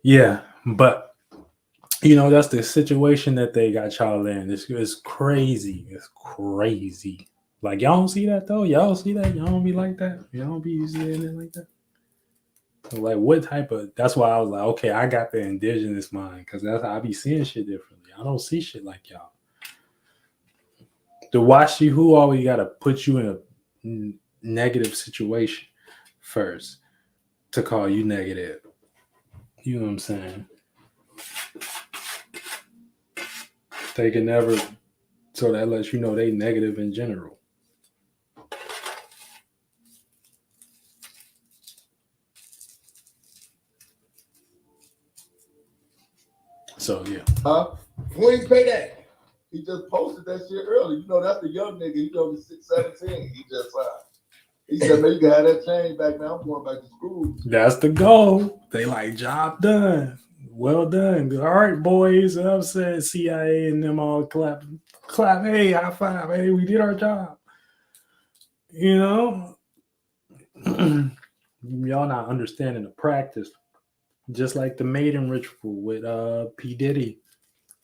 [SPEAKER 2] Yeah, but you know, that's the situation that they got y'all in. It's crazy. It's crazy. Like, y'all don't see that though? Y'all see that? Y'all don't be like that? Y'all don't be seeing it like that? Like, what type of, that's why I was like, okay, I got the indigenous mind, because that's how I be seeing shit differently. I don't see shit like y'all. The Washi who always got to put you in a negative situation first to call you negative. You know what I'm saying? They can never, so that lets you know they negative in general. So yeah.
[SPEAKER 5] Huh?
[SPEAKER 8] When he pay that?
[SPEAKER 5] He just posted that shit earlier. You know, that's the young nigga. He only 17. He just he said, man, you can have that chain back, man. I'm going back to school.
[SPEAKER 2] That's the goal. They like, job done. Well done. All right, boys. You know what I'm saying? CIA and them all clap. Hey, high five. Hey, we did our job. You know? Y'all not understanding the practice. Just like the maiden ritual with P. Diddy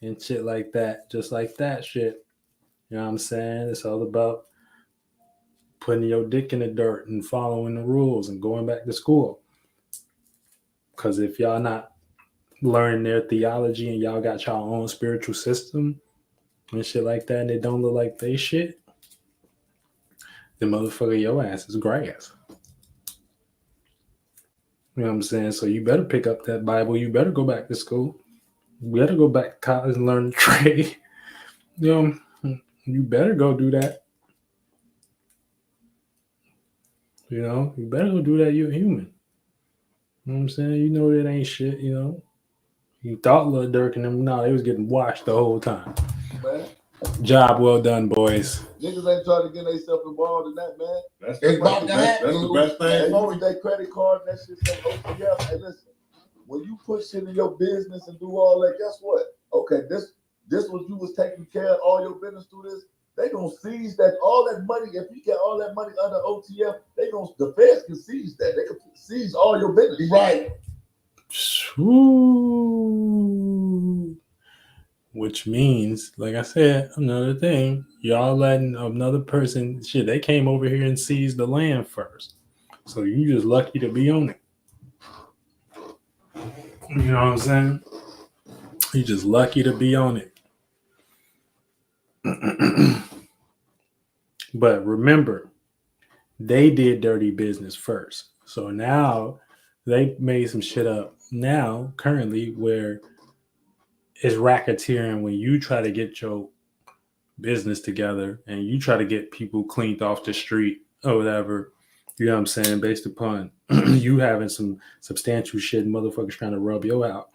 [SPEAKER 2] and shit like that. Just like that shit. You know what I'm saying? It's all about putting your dick in the dirt and following the rules and going back to school. Because if y'all not learning their theology and y'all got y'all own spiritual system and shit like that, and it don't look like they shit, then motherfucker, your ass is grass. You know what I'm saying? So you better pick up that Bible. You better go back to school. You better go back to college and learn the trade. You know, you better go do that. You know, you better go do that. You're human. You know what I'm saying? You know that ain't shit, you know. You thought Lil Durk and them, no, they was getting washed the whole time.
[SPEAKER 5] Man.
[SPEAKER 2] Job well done, boys.
[SPEAKER 5] Niggas ain't trying to get themselves involved in that, man.
[SPEAKER 4] That's the best thing.
[SPEAKER 5] They use their credit card and that shit say, OTF. Hey, listen, when you put shit in your business and do all that, guess what? Okay, this was you was taking care of all your business through this. They gonna seize that all that money. If you get all that money under OTF, the feds can seize that. They can seize all your business.
[SPEAKER 8] Right.
[SPEAKER 2] Ooh. Which means, like I said, another thing, y'all letting another person, shit, they came over here and seized the land first. So you just lucky to be on it. You know what I'm saying? You just lucky to be on it. But remember, they did dirty business first. So now they made some shit up now, currently, where it's racketeering when you try to get your business together and you try to get people cleaned off the street or whatever. You know what I'm saying? Based upon you having some substantial shit, motherfuckers trying to rub you out,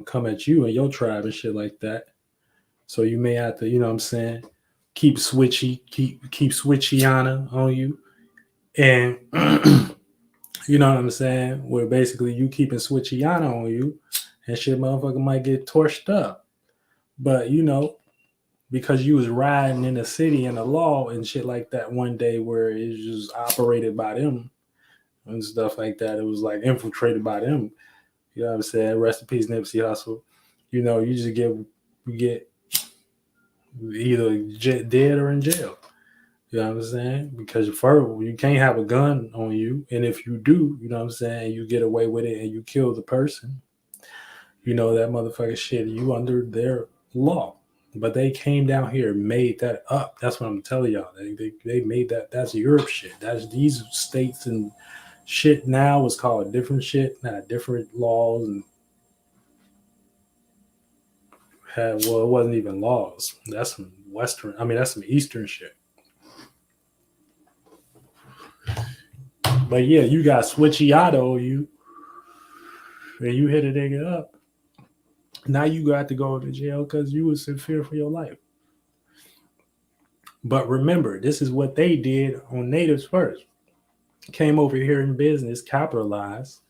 [SPEAKER 2] come at you and your tribe and shit like that. So you may have to, you know what I'm saying, keep switchiana on you. And you know what I'm saying? Where basically you keeping switchiana on you and shit motherfucker might get torched up. But you know, because you was riding in the city and the law and shit like that one day where it's just operated by them and stuff like that. It was like infiltrated by them. You know what I'm saying? Rest in peace, Nipsey Hussle. You know, you just get either dead or in jail. You know what I'm saying? Because first, you can't have a gun on you. And if you do, you know what I'm saying, you get away with it and you kill the person, you know that motherfucker shit, you under their law. But they came down here and made that up. That's what I'm telling y'all. They made that. That's Europe shit. That's these states and shit now is called different shit. Now different laws and it wasn't even laws. That's some Western. I mean, that's some Eastern shit. But yeah, you got switchiato you, and you hit a nigga up. Now you got to go to jail because you was in fear for your life. But remember, this is what they did on natives first. Came over here in business, capitalized,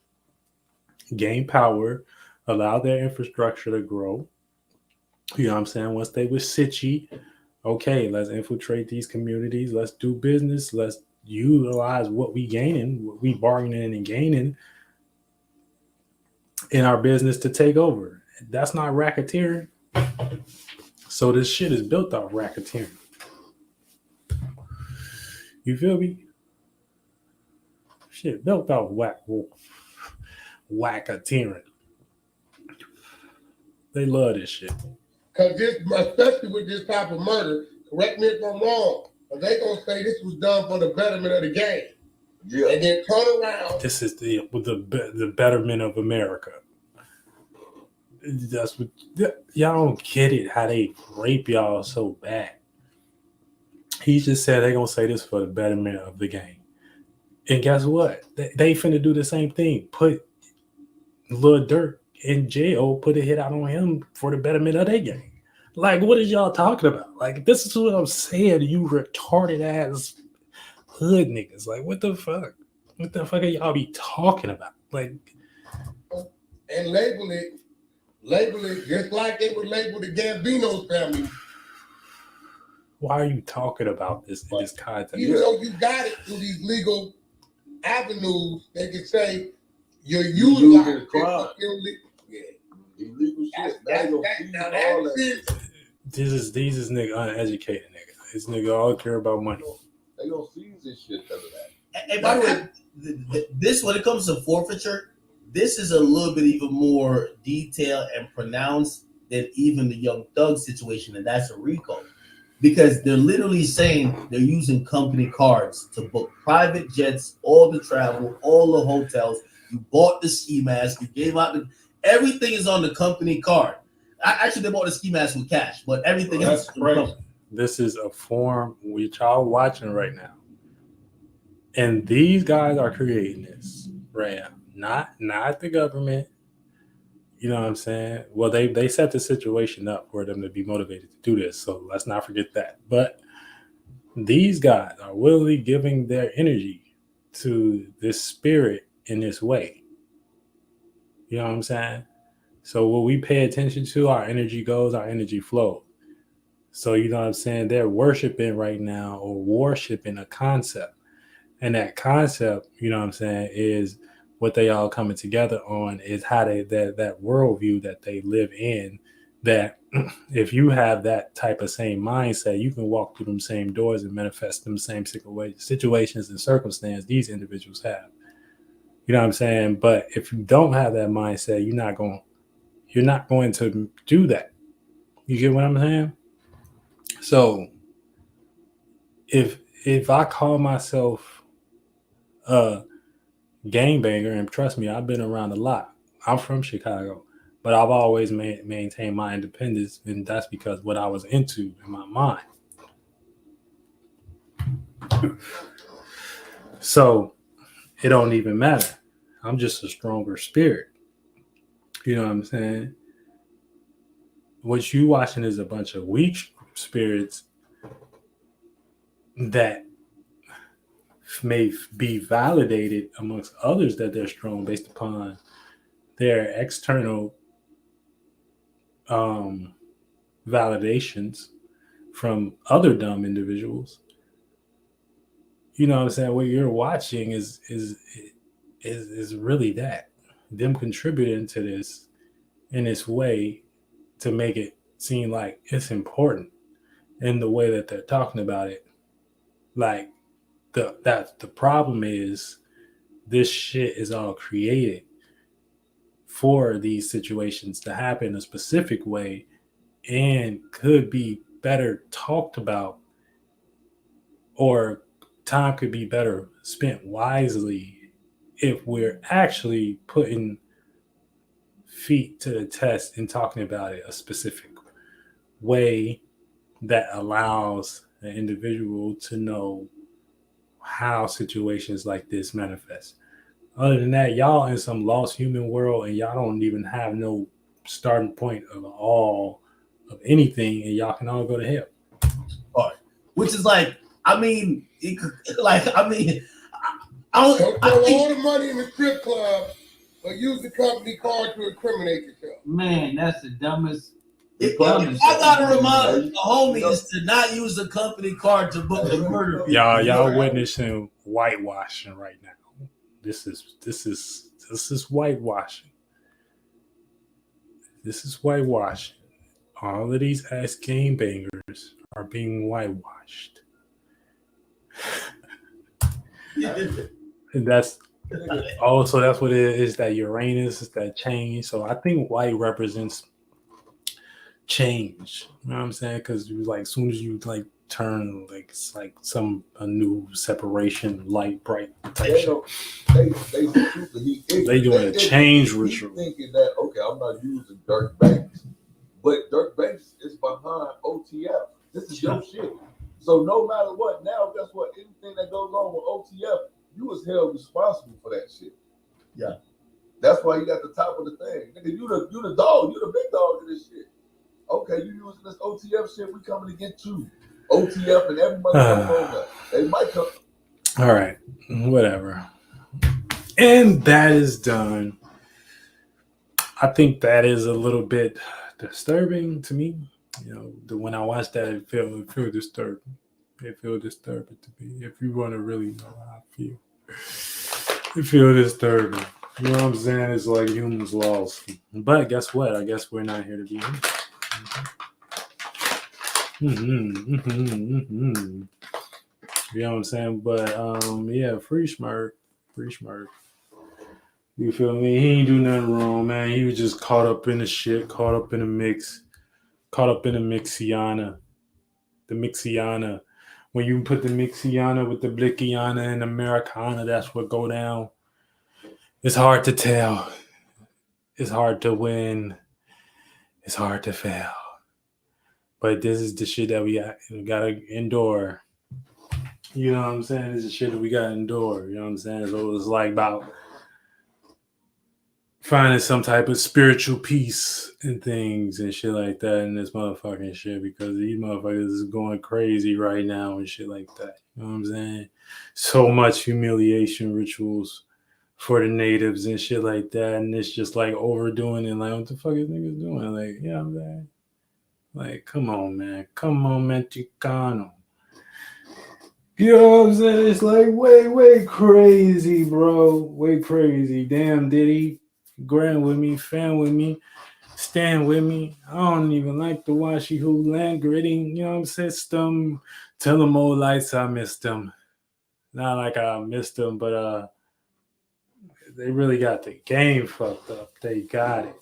[SPEAKER 2] gained power, allowed their infrastructure to grow. You know what I'm saying? Once they were sitchy, okay, let's infiltrate these communities. Let's do business. Let's utilize what we gaining, what we bargaining and gaining in our business to take over. That's not racketeering. So this shit is built off racketeering. You feel me? Shit built off wacketeering. They love this shit.
[SPEAKER 8] Because this, especially with this type of murder, correct me if I'm wrong, but they gonna say this was done for the betterment of the game.
[SPEAKER 5] Yeah.
[SPEAKER 8] And then turn around.
[SPEAKER 2] This is the betterment of America. That's what y'all don't get it. How they rape y'all so bad. He just said they gonna say this for the betterment of the game. And guess what? They finna do the same thing. Put Lil Durk in jail put a hit out on him for the betterment of their game. Like, what is y'all talking about? Like, this is what I'm saying. You retarded ass hood niggas. Like, what the fuck? What the fuck are y'all be talking about? Like,
[SPEAKER 8] and label it just like they would label the Gambino family.
[SPEAKER 2] why are you talking about this in this context?
[SPEAKER 8] Even though you got it through these legal avenues, they can say you're utilizing crime.
[SPEAKER 5] Illegal shit.
[SPEAKER 2] These is nigga uneducated nigga. This nigga all care about money.
[SPEAKER 5] They gonna seize this shit because of that.
[SPEAKER 3] And by the way, this when it comes to forfeiture, this is a little bit even more detailed and pronounced than even the Young Thug situation, and that's a RICO. Because they're literally saying they're using company cards to book private jets, all the travel, all the hotels. You bought the ski mask, you gave out everything is on the company card. Actually, they bought the ski mask with cash, but everything else.
[SPEAKER 2] This is a form which y'all watching right now, and these guys are creating this right now, not the government. You know what I'm saying? Well, they set the situation up for them to be motivated to do this, so let's not forget that. But these guys are willingly giving their energy to this spirit in this way. You know what I'm saying? So what we pay attention to, our energy goes, our energy flows. So you know what I'm saying? They're worshiping right now or worshiping a concept. And that concept, you know what I'm saying, is what they all coming together on is how they that worldview that they live in, that if you have that type of same mindset, you can walk through them same doors and manifest them same situations and circumstances these individuals have. You know what I'm saying? But if you don't have that mindset, you're not going to do that. You get what I'm saying? So if I call myself a gangbanger, and trust me, I've been around a lot. I'm from Chicago, but I've always maintained my independence, and that's because what I was into in my mind. So it don't even matter. I'm just a stronger spirit. You know what I'm saying? What you watching is a bunch of weak spirits that may be validated amongst others that they're strong based upon their external validations from other dumb individuals. You know what I'm saying? What you're watching is really that, them contributing to this in this way to make it seem like it's important in the way that they're talking about it. Like the problem is this shit is all created for these situations to happen a specific way and could be better talked about, or time could be better spent wisely if we're actually putting feet to the test and talking about it a specific way that allows an individual to know how situations like this manifest. Other than that, y'all in some lost human world and y'all don't even have no starting point of all of anything, and y'all can all go to hell.
[SPEAKER 3] All right. Which is like, I mean, it could, like, I mean, I don't
[SPEAKER 8] throw all the money in the strip club, but use the company card to incriminate yourself.
[SPEAKER 6] Man, that's the dumbest.
[SPEAKER 3] I gotta remind the homies to not use the company card to book the murder.
[SPEAKER 2] Y'all witnessing whitewashing right now. This is whitewashing. This is whitewashing. All of these ass game bangers are being whitewashed. And that's also that's what it is, that Uranus is that change. So I think white represents change. You know what I'm saying? Because you like, as soon as you like turn, like it's like a new separation, light, bright type shit. They doing a change ritual.
[SPEAKER 5] Thinking that, okay, I'm not using Durk Banks, but Durk Banks is behind OTF. This is your shit. So no matter what, now guess what? Anything that goes on with OTF, you was held responsible for that shit.
[SPEAKER 3] Yeah.
[SPEAKER 5] That's why you got the top of the thing. Nigga, you the dog. You the big dog of this shit. Okay, you using this OTF shit. We coming to get you. OTF and every motherfucker on that. They might come.
[SPEAKER 2] All right. Whatever. And that is done. I think that is a little bit disturbing to me. You know, when I watched that, it felt disturbing. It felt disturbing to me. If you want to really know how I feel, it feel disturbing. You know what I'm saying? It's like humans lost. But guess what? I guess we're not here to be here. You know what I'm saying? But yeah, free Schmirk. You feel me? He ain't do nothing wrong, man. He was just caught up in the shit, caught up in the mix, caught up in the Mixiana. The Mixiana. When you put the Mixiana with the Blickiana and Americana, that's what go down. It's hard to tell. It's hard to win. It's hard to fail. But this is the shit that we gotta endure. You know what I'm saying? This is shit that we gotta endure. You know what I'm saying? So it's like about finding some type of spiritual peace and things and shit like that in this motherfucking shit, because these motherfuckers is going crazy right now and shit like that. You know what I'm saying? So much humiliation rituals for the natives and shit like that, and it's just like overdoing it. Like, what the fuck is niggas doing? Like, you know what I'm saying? Like, come on, man. Come on, Mexicano. You know what I'm saying? It's like way crazy, bro. Way crazy. Damn, Diddy. Grand with me, fan with me, stand with me. I don't even like the washy who land gritting, you know what I'm saying? System. Tell them old lights I missed them. Not like I missed them, but they really got the game fucked up. They got it.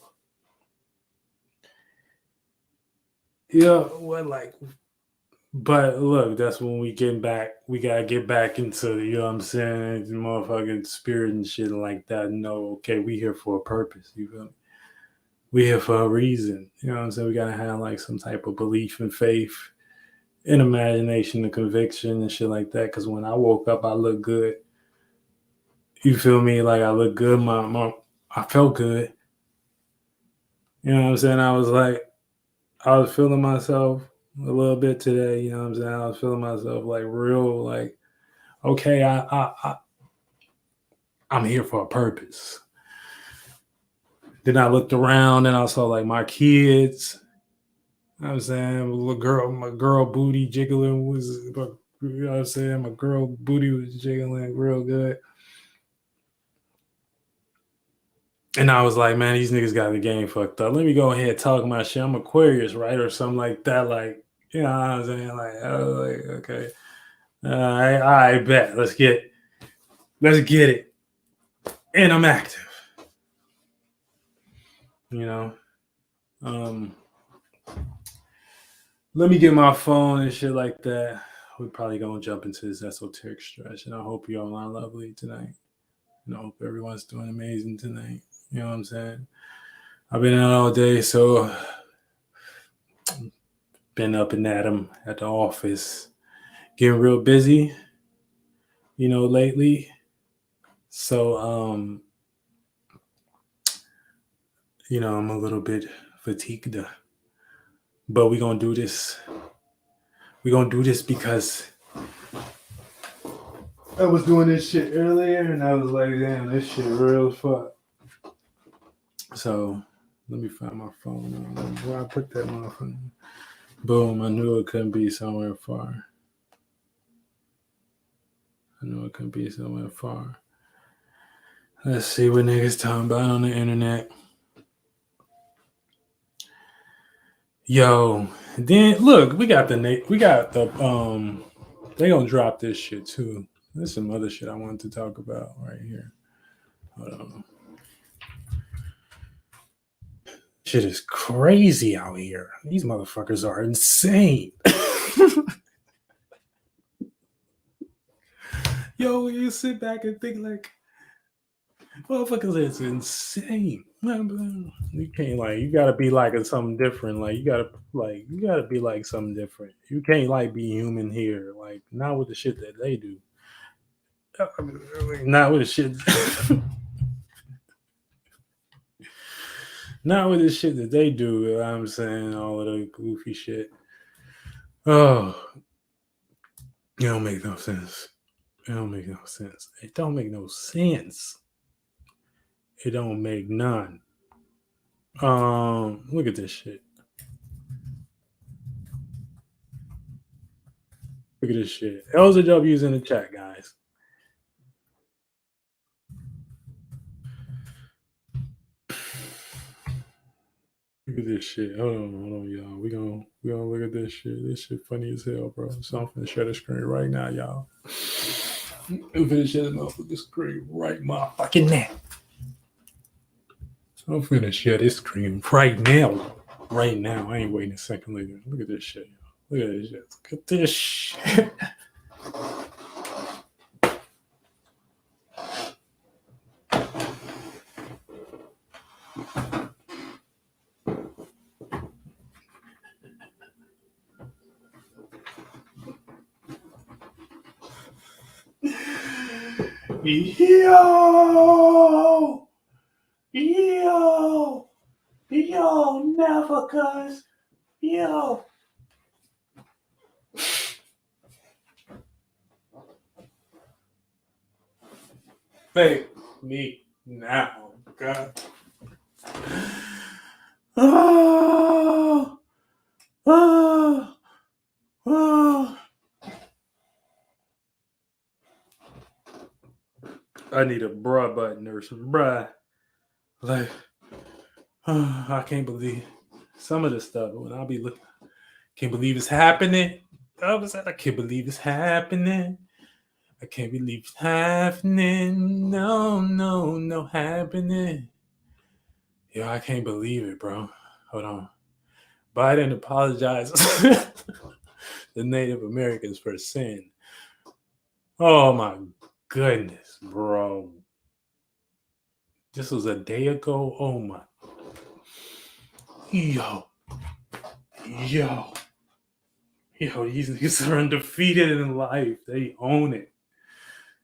[SPEAKER 2] Yeah, what like, but look, that's when we get back. We gotta get back into, you know what I'm saying, the motherfucking spirit and shit like that. No, okay, we here for a purpose. You feel me? We here for a reason. You know what I'm saying? We gotta have like some type of belief and faith and imagination and conviction and shit like that. Because when I woke up, I looked good. You feel me? Like I looked good. I felt good. You know what I'm saying? I was feeling myself a little bit today. You know what I'm saying? I was feeling myself like real, like, okay, I'm here for a purpose. Then I looked around and I saw like my kids. You know what I'm saying? My girl booty jiggling was, you know what I'm saying? My girl booty was jiggling real good. And I was like, man, these niggas got the game fucked up. Let me go ahead and talk my shit. I'm Aquarius, right? Or something like that. Like, you know what I'm saying? Like, I was like, okay. I bet. Let's get it. And I'm active. You know? Let me get my phone and shit like that. We're probably gonna jump into this esoteric stretch. And I hope you all are lovely tonight. And I hope everyone's doing amazing tonight. You know what I'm saying? I've been out all day, so been up and at 'em at the office, getting real busy, you know, lately. So, you know, I'm a little bit fatigued, but we're gonna do this. We're gonna do this because I was doing this shit earlier, and I was like, damn, this shit real as fuck. So let me find my phone. Where I put that motherfucker. Boom, I knew it couldn't be somewhere far. Let's see what niggas talking about on the internet. Yo, then look, we got the they gonna drop this shit too. There's some other shit I wanted to talk about right here. Hold on. Shit is crazy out here. These motherfuckers are insane. Yo, you sit back and think like, motherfuckers is insane. You can't you gotta be like something different. Like you gotta be like something different. You can't like be human here. Like not with the shit that they do. Not with the shit. Not with the shit that they do. You know what I'm saying, all of the goofy shit. Oh, it don't make no sense. It don't make no sense. It don't make no sense. It don't make none. Look at this shit. Look at this shit. L's and W's in the chat, guys. Look at this shit. Hold on, y'all. We gonna look at this shit. This shit funny as hell, bro. So I'm finna share the screen right now, y'all. I'm finna share the motherfucking screen right motherfucking now. So I'm finna share this screen right now. Right now. I ain't waiting a second later. Look at this shit, y'all. Look at this shit. Look at this shit. Yo, never, cuz. Yo. Fake me now, God. Oh, oh, oh. I need a bruh button or some bruh. Like, I can't believe some of this stuff. When I'll be looking, can't believe it's happening. I can't believe it's happening. I can't believe it's happening. No, happening. Yo, I can't believe it, bro. Hold on. Biden apologizes the Native Americans for sin. Oh my goodness, bro. This was a day ago. Oh my. Yo, these niggas are undefeated in life. They own it.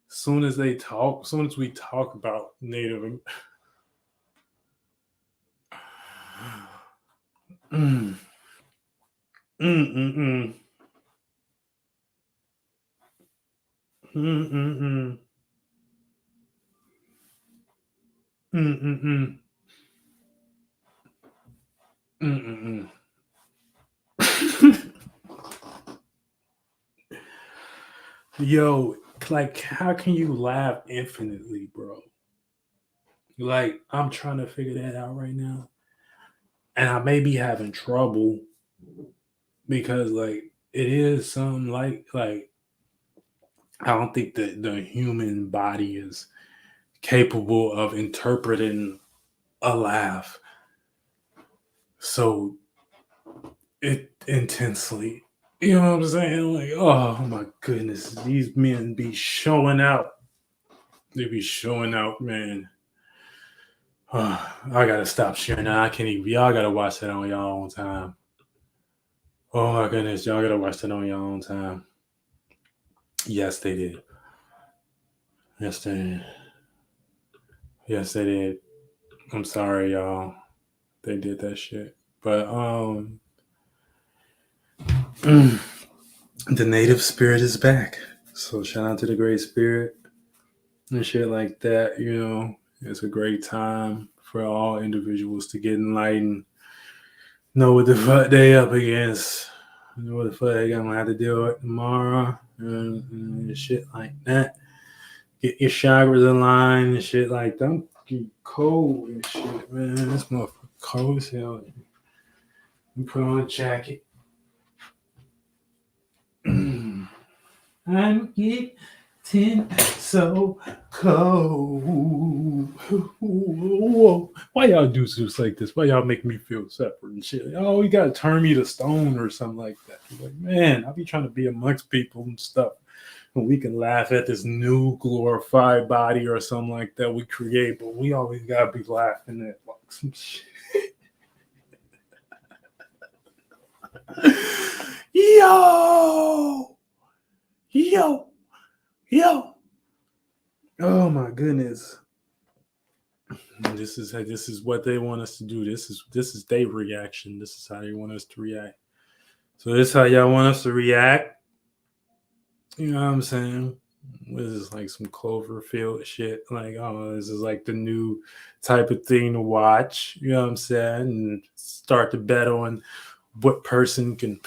[SPEAKER 2] As soon as we talk about Native Mm. Mm-mm-mm. Mm-mm-mm. Mm-mm-mm. Mm-mm-mm. Yo, like, how can you laugh infinitely, bro? Like, I'm trying to figure that out right now. And I may be having trouble because, like, it is something like I don't think that the human body is capable of interpreting a laugh so intensely. You know what I'm saying? Like, oh my goodness, these men be showing out. They be showing out, man. Oh, I gotta stop sharing that. I can't even. Y'all gotta watch that on your own time. Oh my goodness, y'all gotta watch that on your own time. Yes, they did. Yes, they did. Yes, they did. I'm sorry, y'all. They did that shit. But the native spirit is back. So shout out to the great spirit and shit like that. You know, it's a great time for all individuals to get enlightened, know what the fuck they up against, know what the fuck they gonna have to deal with tomorrow, and shit like that. Get your chakras in line and shit like that. I'm fucking cold and shit, man. This motherfucker cold as hell. You put on a jacket. I'm getting so cold. Whoa. Why y'all do shit like this? Why y'all make me feel separate and shit? Oh, you gotta turn me to stone or something like that. Like, man, I be trying to be amongst people and stuff. And we can laugh at this new glorified body or something like that we create, but we always gotta be laughing at like some shit. Yo. Oh my goodness. This is what they want us to do. This is their reaction. This is how they want us to react. So this is how y'all want us to react. You know what I'm saying? This is like some Cloverfield shit. Like, oh, this is like the new type of thing to watch. You know what I'm saying? And start to bet on what person can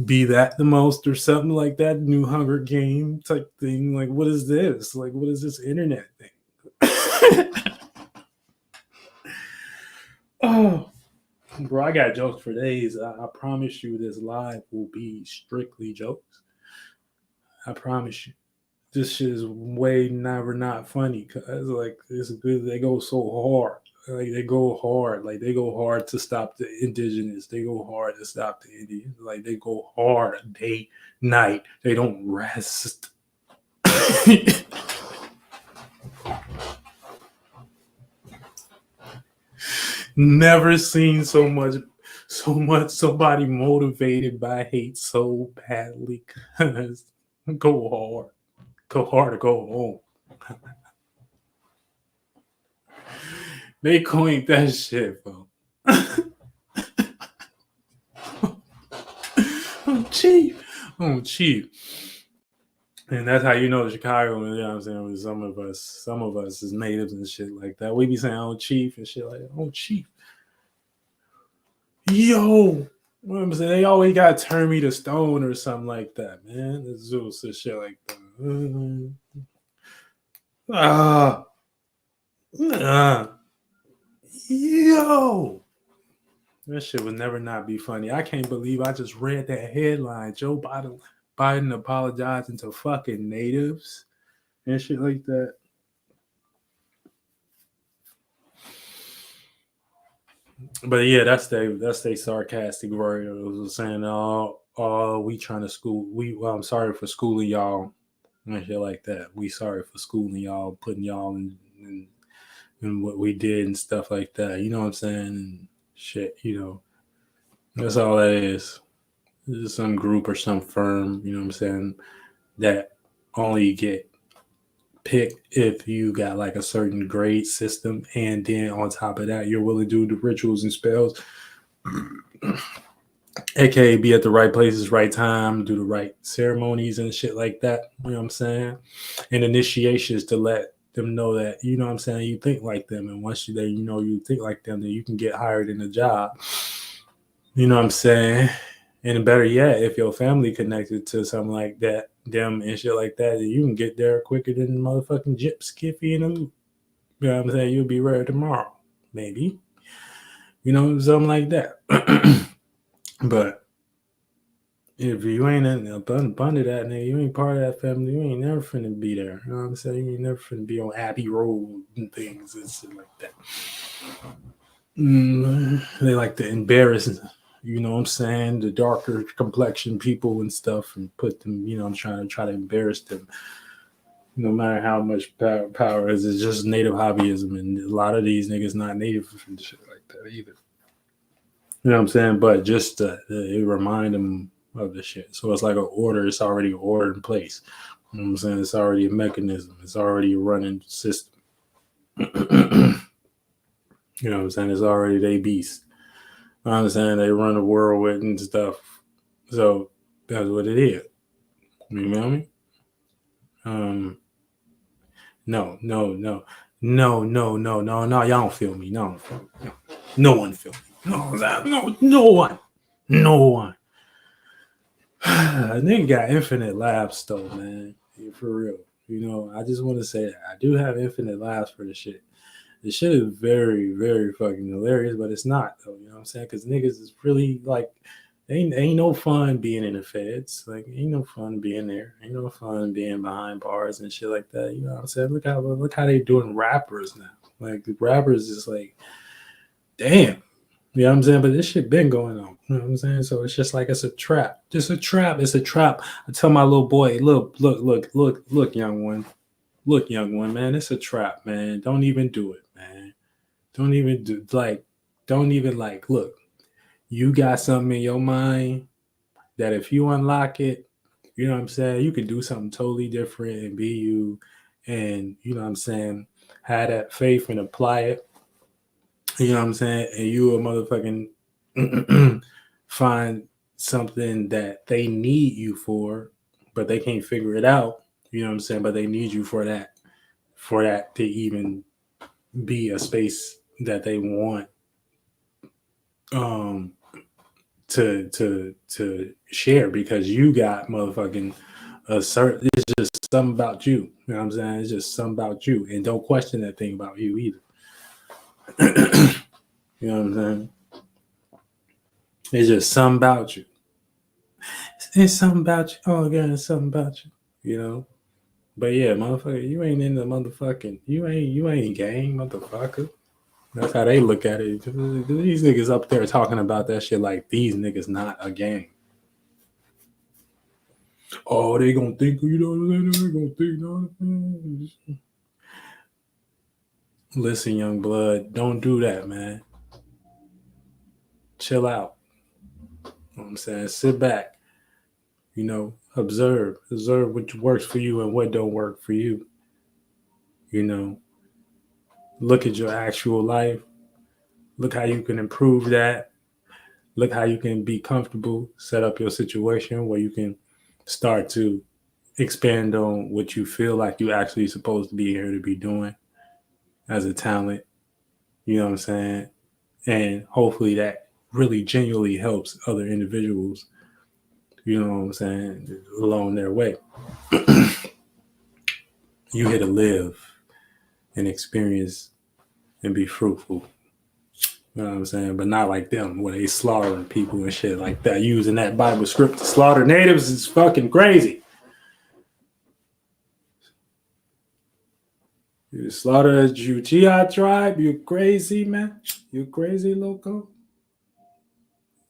[SPEAKER 2] be that the most or something like that. New Hunger Game type thing. Like, what is this? Like, what is this internet thing? Oh, bro, I got jokes for days. I promise you this live will be strictly jokes. I promise you. This shit is way never not funny because like it's good. They go so hard. Like they go hard. Like they go hard to stop the indigenous. They go hard to stop the Indians. Like they go hard day, night. They don't rest. Never seen so much somebody motivated by hate so badly. Cause go hard or go home. They coined that shit, bro. I'm cheap. And that's how you know Chicago, you know what I'm saying? With some of us as natives and shit like that. We be saying, oh, chief and shit like that. Oh, chief. Yo. What I'm saying? They always got to turn me to stone or something like that, man. The Zeus and shit like that. Yo. That shit would never not be funny. I can't believe I just read that headline. Joe Biden apologizing to fucking natives and shit like that. But yeah, that's they sarcastic word. It was saying, oh, we trying to school. I'm sorry for schooling y'all and shit like that. We sorry for schooling y'all, putting y'all in what we did and stuff like that. You know what I'm saying? And shit, you know. That's all that is. This is some group or some firm, you know what I'm saying, that only get picked if you got like a certain grade system, and then on top of that, you're willing to do the rituals and spells, aka be at the right places, right time, do the right ceremonies and shit like that. You know what I'm saying? And initiations to let them know that, you know what I'm saying, you think like them, and once you think like them, then you can get hired in a job. You know what I'm saying? And better yet, if your family connected to something like that, them and shit like that, then you can get there quicker than motherfucking Jip, Skiffy, and Oop. You know what I'm saying? You'll be ready tomorrow, maybe. You know, something like that. But if you ain't in a bund of that, nigga, you ain't part of that family, you ain't never finna be there. You know what I'm saying? You ain't never finna be on Abbey Road and things and shit like that. They like to embarrass, you know what I'm saying, the darker complexion people and stuff, and put them, you know, I'm trying to embarrass them. No matter how much power is, it's just native hobbyism, and a lot of these niggas not native and shit like that either. You know what I'm saying? But just it remind them of the shit. So it's like an order. It's already an order in place. You know what I'm saying? It's already a mechanism. It's already a running system. You know what I'm saying? It's already they beast. I understand they run the world with and stuff. So that's what it is. You feel me? No. Y'all don't feel me. No one feel me. No one. Nigga got infinite laughs though, man. For real. You know, I just want to say that I do have infinite laughs for the shit. The shit is very, very fucking hilarious, but it's not though. You know what I'm saying? Because niggas is really like, ain't no fun being in the feds. Like, ain't no fun being there. Ain't no fun being behind bars and shit like that. You know what I'm saying? Look how they doing rappers now. Like the rappers is like, damn. You know what I'm saying? But this shit been going on. You know what I'm saying? So it's just like it's a trap. Just a trap. It's a trap. I tell my little boy, look, young one. Look, young one, man, it's a trap, man. Don't even do it, man. Don't even look. You got something in your mind that if you unlock it, you know what I'm saying, you can do something totally different and be you, and you know what I'm saying, have that faith and apply it. You know what I'm saying? And you a motherfucking find something that they need you for, but they can't figure it out. You know what I'm saying? But they need you for that to even be a space that they want um to share because you got motherfucking a certain it's just something about you. You know what I'm saying? It's just something about you. And don't question that thing about you either. You know what I'm saying? It's just something about you. It's something about you. Oh god, it's something about you. You know? But yeah, motherfucker, you ain't in the motherfucking you ain't gang, motherfucker. That's how they look at it. These niggas up there talking about that shit like these niggas not a gang. Oh, they gonna think you know they gonna think no. Listen, young blood, don't do that, man. Chill out. You know what I'm saying? Sit back. You know, observe what works for you and what don't work for you. You know, look at your actual life. Look how you can improve that. Look how you can be comfortable. Set up your situation where you can start to expand on what you feel like you actually supposed to be here to be doing as a talent. You know what I'm saying? And hopefully that really genuinely helps other individuals, you know what I'm saying, along their way. You here to live and experience and be fruitful. You know what I'm saying? But not like them, where they slaughtering people and shit like that. Using that Bible script to slaughter natives is fucking crazy. You slaughter the Juchia tribe, you crazy, man. You crazy, loco.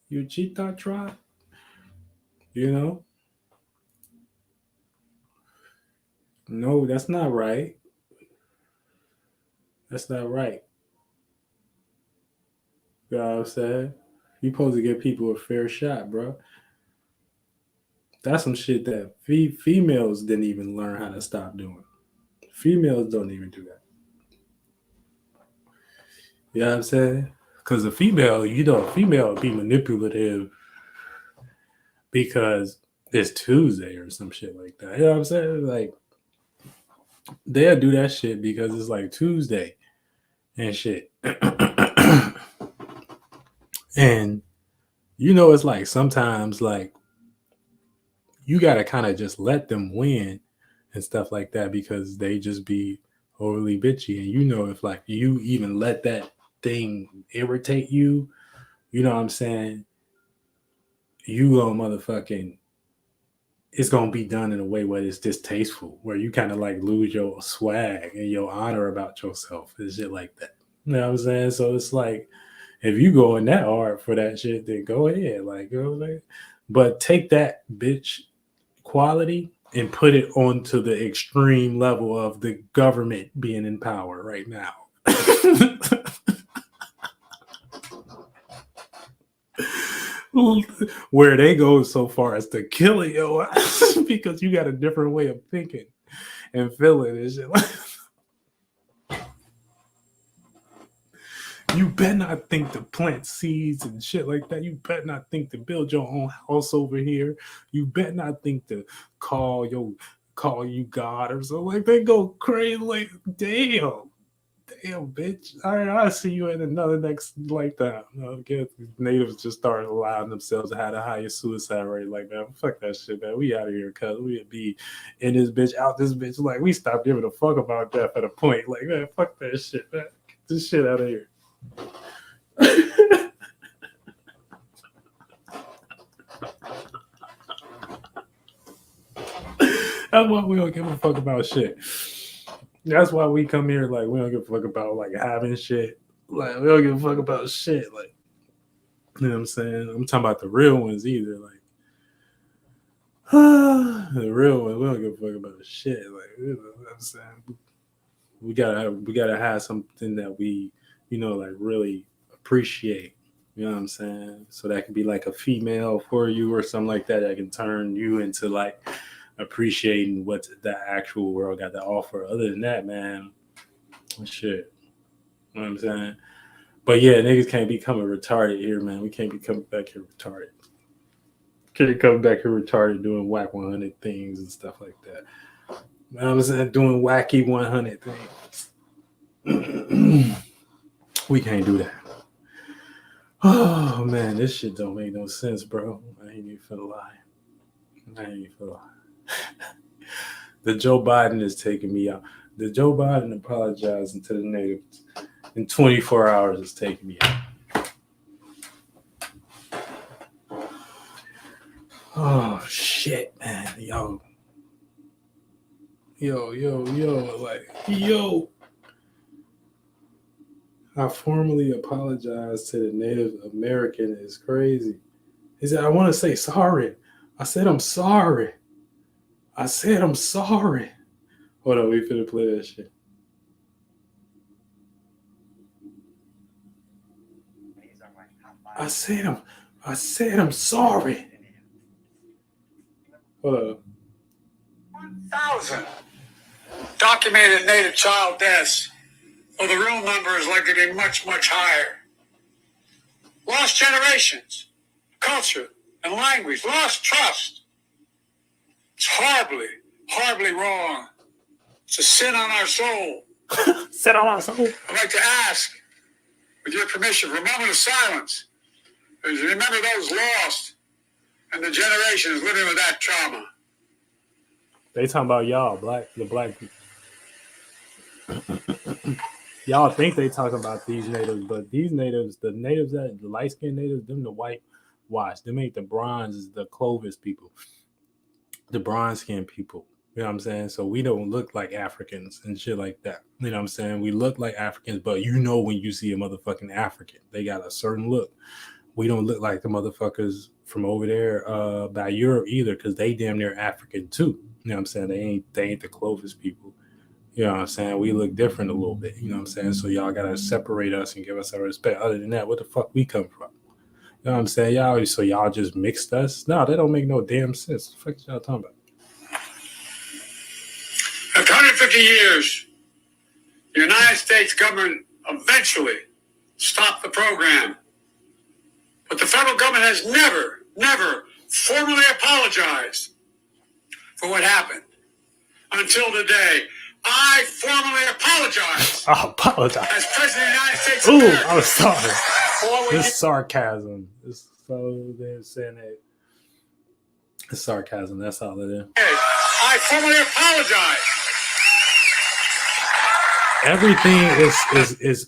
[SPEAKER 2] You Cheetah tribe. You know? No, that's not right. That's not right. You know what I'm saying? You supposed to give people a fair shot, bro. That's some shit that females didn't even learn how to stop doing. Females don't even do that. You know what I'm saying? Because a female, a female be manipulative because it's Tuesday or some shit like that. You know what I'm saying? Like, they'll do that shit because it's like Tuesday and shit. And, it's like sometimes, like, you got to kind of just let them win and stuff like that because they just be overly bitchy. And if like you even let that thing irritate you, you know what I'm saying? You gonna motherfucking, it's gonna be done in a way where it's distasteful, where you kind of like lose your swag and your honor about yourself and shit like that. You know what I'm saying? So it's like, if you going that hard for that shit, then go ahead. Like, you know what I'm saying? But take that bitch quality and put it onto the extreme level of the government being in power right now. Where they go so far as to kill your ass because you got a different way of thinking and feeling and shit. You better not think to plant seeds and shit like that. You better not think to build your own house over here. You better not think to call you God or something. Like, they go crazy. Like, damn, bitch. I'll see you in another next lifetime. I guess natives just started allowing themselves to have the highest suicide rate. Like, man, fuck that shit, man. We out of here, cuz we'd be in this bitch, out this bitch. Like, we stopped giving a fuck about death at a point. Like, man, fuck that shit, man. Get this shit out of here. That's why we don't give a fuck about shit. That's why we come here like we don't give a fuck about like having shit. Like, we don't give a fuck about shit. Like, you know what I'm saying? I'm talking about the real ones either. Like, the real ones, we don't give a fuck about shit. Like, you know what I'm saying? We gotta have something that we, like really appreciate. You know what I'm saying? So that could be like a female for you or something like that can turn you into like appreciating what the actual world got to offer. Other than that, man, shit. You know what I'm saying? But yeah, niggas can't be coming retarded here, man. We can't be coming back here retarded. Can't come back here retarded doing whack 100 things and stuff like that. I was doing wacky 100 things. We can't do that. Oh man, this shit don't make no sense, bro. I ain't even finna lie. The Joe Biden is taking me out. The Joe Biden apologizing to the natives in 24 hours is taking me out. Oh shit, man. Yo. I formally apologize to the Native American is crazy. He said, I want to say sorry. I said, I'm sorry. Hold on, we finna play that shit. I said I'm sorry. Hold on.
[SPEAKER 1] 1,000 documented native child deaths. Well, the real number is likely to be much, much higher. Lost generations, culture, and language, lost trust. It's horribly, horribly wrong. It's a sin on our soul.
[SPEAKER 2] Sit on our soul.
[SPEAKER 1] I'd like to ask, with your permission, for a moment of silence, as you remember those lost and the generations living with that trauma.
[SPEAKER 2] They talking about y'all, the black people. Y'all think they talking about these natives, but these natives, the light-skinned natives, them the whitewash. Them ain't the bronze, the Clovis people. The bronze-skinned people. You know what I'm saying? So we don't look like Africans and shit like that. You know what I'm saying? We look like Africans, but you know when you see a motherfucking African, they got a certain look. We don't look like the motherfuckers from over there by Europe either, because they damn near African too. You know what I'm saying? They ain't the Clovis people. You know what I'm saying? We look different a little bit. You know what I'm saying? So y'all gotta separate us and give us our respect. Other than that, where the fuck we come from? You know what I'm saying? Y'all just mixed us? No, that don't make no damn sense. What the fuck is y'all talking about?
[SPEAKER 1] After 150 years, the United States government eventually stopped the program. But the federal government has never formally apologized for what happened. Until today, I formally apologize.
[SPEAKER 2] I apologize.
[SPEAKER 1] As President of the United States
[SPEAKER 2] Ooh,
[SPEAKER 1] of America.
[SPEAKER 2] I'm sorry. This sarcasm. So they're saying that it's sarcasm. That's all it is.
[SPEAKER 1] I formally apologize.
[SPEAKER 2] Everything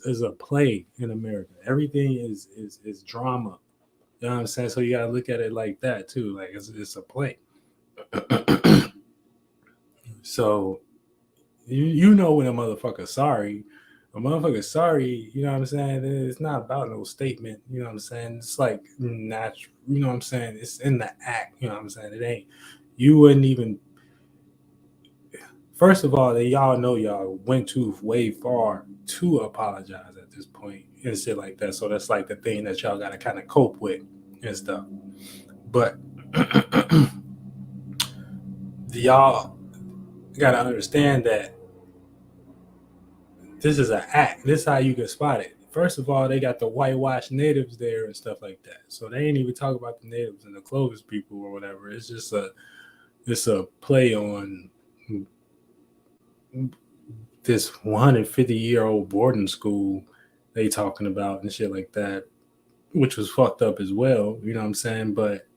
[SPEAKER 2] is a play in America. Everything is drama. You know what I'm saying? So you gotta look at it like that too. Like it's a play. So you know when a motherfucker's sorry, you know what I'm saying? It's not about no statement, you know what I'm saying? It's like natural, you know what I'm saying? It's in the act, you know what I'm saying? It ain't, you wouldn't even, first of all, y'all know y'all went too way far to apologize at this point and shit like that. So that's like the thing that y'all gotta kind of cope with and stuff. But y'all gotta understand that this is an act. This is how you get spotted. First of all, they got the whitewashed natives there and stuff like that. So they ain't even talk about the natives and the Clovis people or whatever. It's just a play on this 150-year-old boarding school they talking about and shit like that, which was fucked up as well. You know what I'm saying? But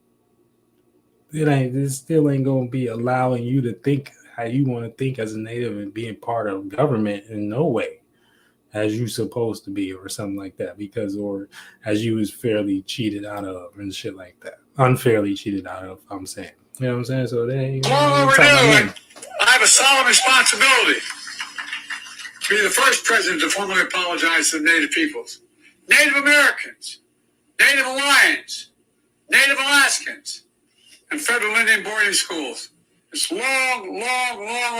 [SPEAKER 2] it still ain't gonna be allowing you to think how you want to think as a native and being part of government in no way as you supposed to be or something like that, because or as you was fairly cheated out of and shit like that, unfairly cheated out of, I'm saying, you know what I'm saying? So they ain't
[SPEAKER 1] I have a solemn responsibility to be the first president to formally apologize to the Native peoples, Native Americans, Native Hawaiians, Native Alaskans, and federal Indian boarding schools. It's long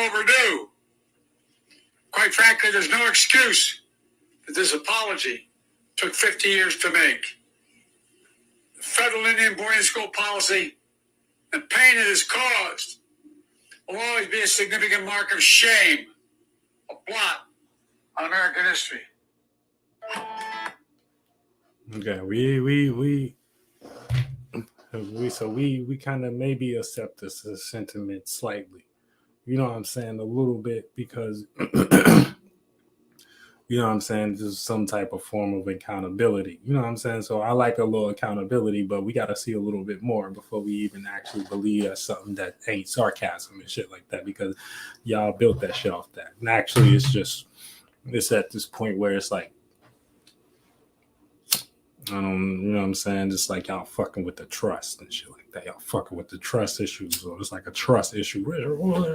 [SPEAKER 1] overdue. Quite frankly, there's no excuse that this apology took 50 years to make. The federal Indian boarding school policy and pain it has caused will always be a significant mark of shame, a blot on American history.
[SPEAKER 2] Okay, we kind of maybe accept this sentiment slightly. You know what I'm saying? A little bit because you know what I'm saying, there's some type of form of accountability. You know what I'm saying? So I like a little accountability, but we got to see a little bit more before we even actually believe that's something that ain't sarcasm and shit like that, because y'all built that shit off that. And actually, it's at this point where it's like, you know what I'm saying? Just like y'all fucking with the trust and shit like that. Y'all fucking with the trust issues. So it's like a trust issue.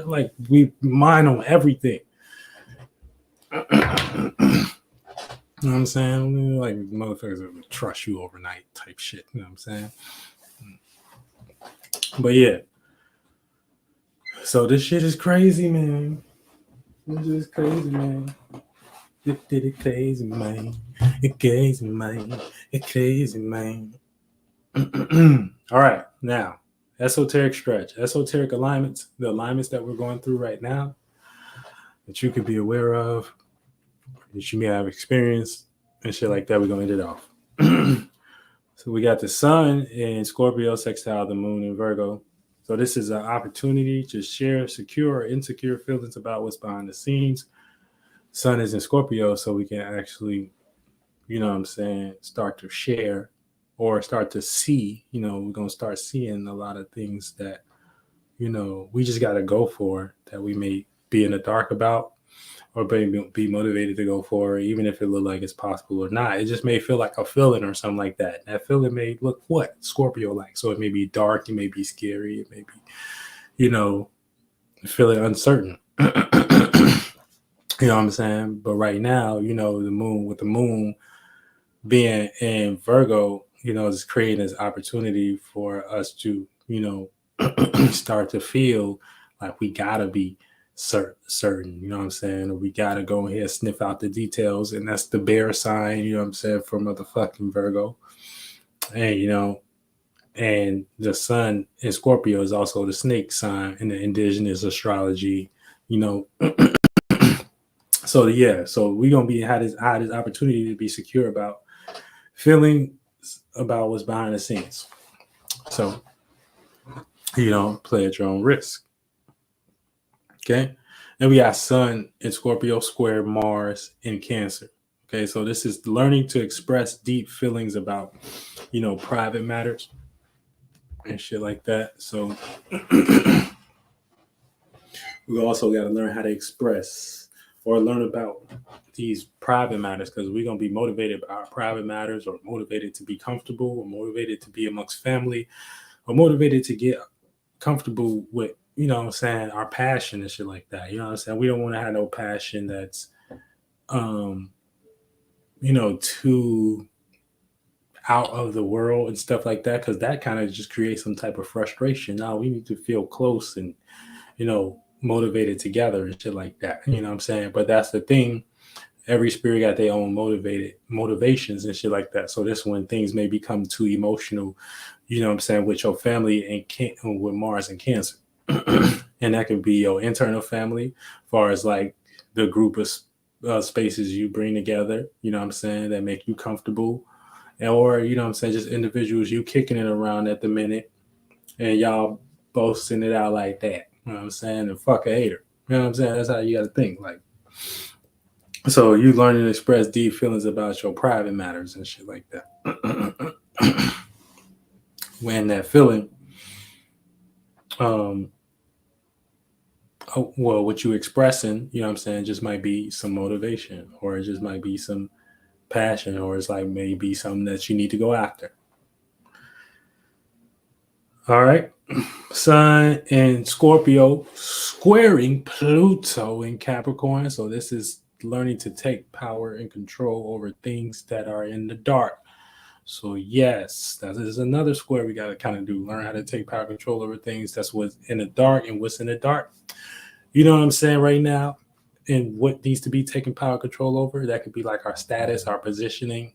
[SPEAKER 2] Like we mine on everything. You know what I'm saying? Like motherfuckers that would trust you overnight type shit. You know what I'm saying? But yeah. So this shit is crazy, man. This is crazy, man. It crazy, man. It crazy, man. It crazy, man. All right, now esoteric stretch, esoteric alignments, the alignments that we're going through right now that you could be aware of, that you may have experienced and shit like that. We're gonna end it off. So we got the sun in Scorpio, sextile the moon in Virgo. So this is an opportunity to share secure or insecure feelings about what's behind the scenes. Sun is in Scorpio, so we can actually, you know what I'm saying, start to share or start to see, you know, we're going to start seeing a lot of things that, you know, we just got to go for, that we may be in the dark about or be motivated to go for, even if it look like it's possible or not. It just may feel like a feeling or something like that. That feeling may look what? Scorpio like. So it may be dark, it may be scary, it may be, you know, feeling uncertain. You know what I'm saying? But right now, you know, the moon being in Virgo, you know, is creating this opportunity for us to, you know, start to feel like we gotta be certain, you know what I'm saying? Or we gotta go ahead and sniff out the details. And that's the bear sign, you know what I'm saying, for motherfucking Virgo. And, you know, and the sun in Scorpio is also the snake sign in the indigenous astrology, you know. So yeah, so we're gonna be had this opportunity to be secure about feeling about what's behind the scenes. So, you know, play at your own risk. Okay. And we got Sun in Scorpio square Mars in Cancer. Okay. So this is learning to express deep feelings about, you know, private matters and shit like that. So we also got to learn how to express or learn about these private matters, because we're going to be motivated by our private matters, or motivated to be comfortable, or motivated to be amongst family, or motivated to get comfortable with, you know what I'm saying, our passion and shit like that. You know what I'm saying? We don't want to have no passion that's, you know, too out of the world and stuff like that, because that kind of just creates some type of frustration. Now we need to feel close and, you know, motivated together and shit like that. You know what I'm saying? But that's the thing. Every spirit got their own motivations and shit like that. So this when things may become too emotional, you know what I'm saying, with your family and with Mars and Cancer. And that could be your internal family, as far as like the group of spaces you bring together, you know what I'm saying, that make you comfortable. Or, you know what I'm saying, just individuals you kicking it around at the minute and y'all both send it out like that. You know what I'm saying? And fuck a hater. You know what I'm saying? That's how you got to think. Like, so you learning to express deep feelings about your private matters and shit like that. When that feeling, what you expressing, you know what I'm saying, just might be some motivation, or it just might be some passion, or it's like maybe something that you need to go after. All right. Sun in Scorpio squaring Pluto in Capricorn. So this is learning to take power and control over things that are in the dark. So yes, that is another square we got to kind of do. Learn how to take power control over things that's what's in the dark. And what's in the dark, you know what I'm saying, right now, and what needs to be taken power control over. That could be like our status, our positioning,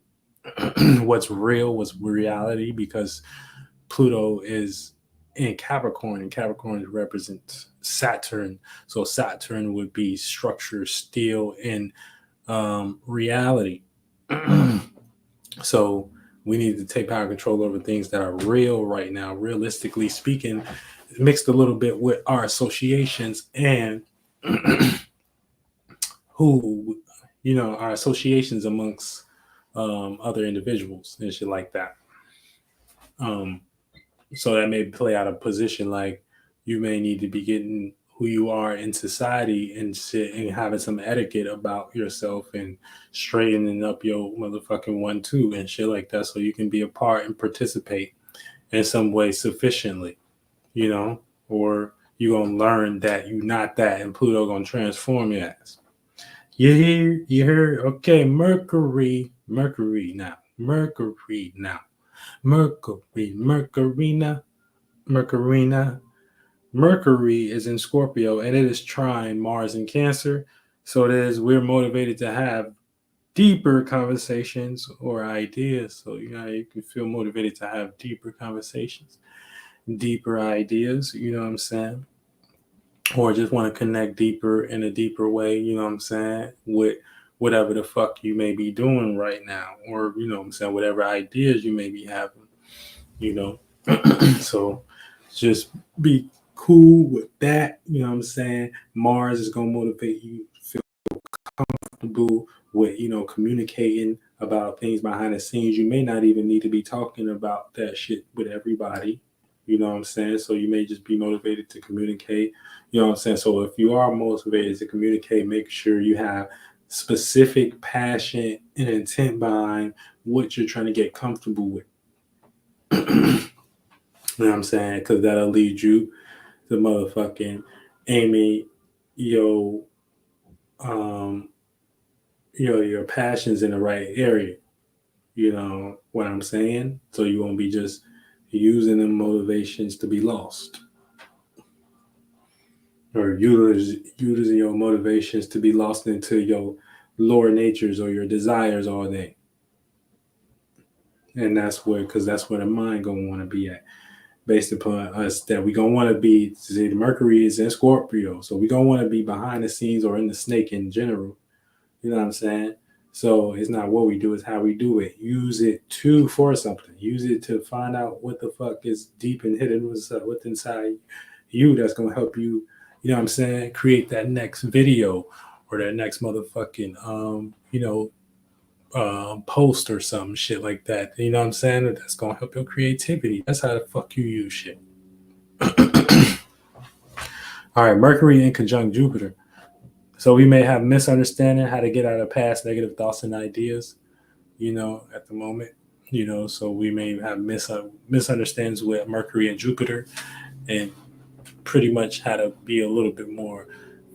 [SPEAKER 2] what's real, what's reality, because Pluto is in Capricorn, and Capricorn represents Saturn. So Saturn would be structure, steel, and reality. So We need to take power and control over things that are real right now, realistically speaking, mixed a little bit with our associations and who, our associations amongst other individuals and shit like that. So that may play out a position like you may need to be getting who you are in society and shit and having some etiquette about yourself and straightening up your motherfucking 1-2 and shit like that so you can be a part and participate in some way sufficiently, or you gonna learn that you not that and Pluto gonna transform your ass. You hear? Okay, Mercury now. Mercury is in Scorpio and it is trine Mars in Cancer. So it is, we're motivated to have deeper conversations or ideas. So, you can feel motivated to have deeper conversations, deeper ideas, you know what I'm saying? Or just want to connect deeper in a deeper way, you know what I'm saying? With whatever the fuck you may be doing right now, or, you know what I'm saying? Whatever ideas you may be having, So just be cool with that, you know what I'm saying? Mars is going to motivate you to feel comfortable with, communicating about things behind the scenes. You may not even need to be talking about that shit with everybody, you know what I'm saying? So you may just be motivated to communicate, you know what I'm saying? So if you are motivated to communicate, make sure you have specific passion and intent behind what you're trying to get comfortable with. You know what I'm saying? Because that'll lead you to motherfucking aiming your passions in the right area. You know what I'm saying? So you won't be just using them motivations to be lost. Or using your motivations to be lost into your lower natures or your desires all day. And that's where the mind gonna want to be at. Based upon us, that we gonna want to be, see, Mercury is in Scorpio, so we gonna want to be behind the scenes or in the snake in general. You know what I'm saying? So it's not what we do, it's how we do it. Use it for something. Use it to find out what the fuck is deep and hidden what's inside you that's gonna help you. You know what I'm saying? Create that next video or that next motherfucking post or some shit like that. You know what I'm saying? That's gonna help your creativity. That's how the fuck you use shit. All right, Mercury in conjunct Jupiter. So we may have misunderstanding how to get out of past negative thoughts and ideas, at the moment. So we may have misunderstandings with Mercury and Jupiter, and pretty much how to be a little bit more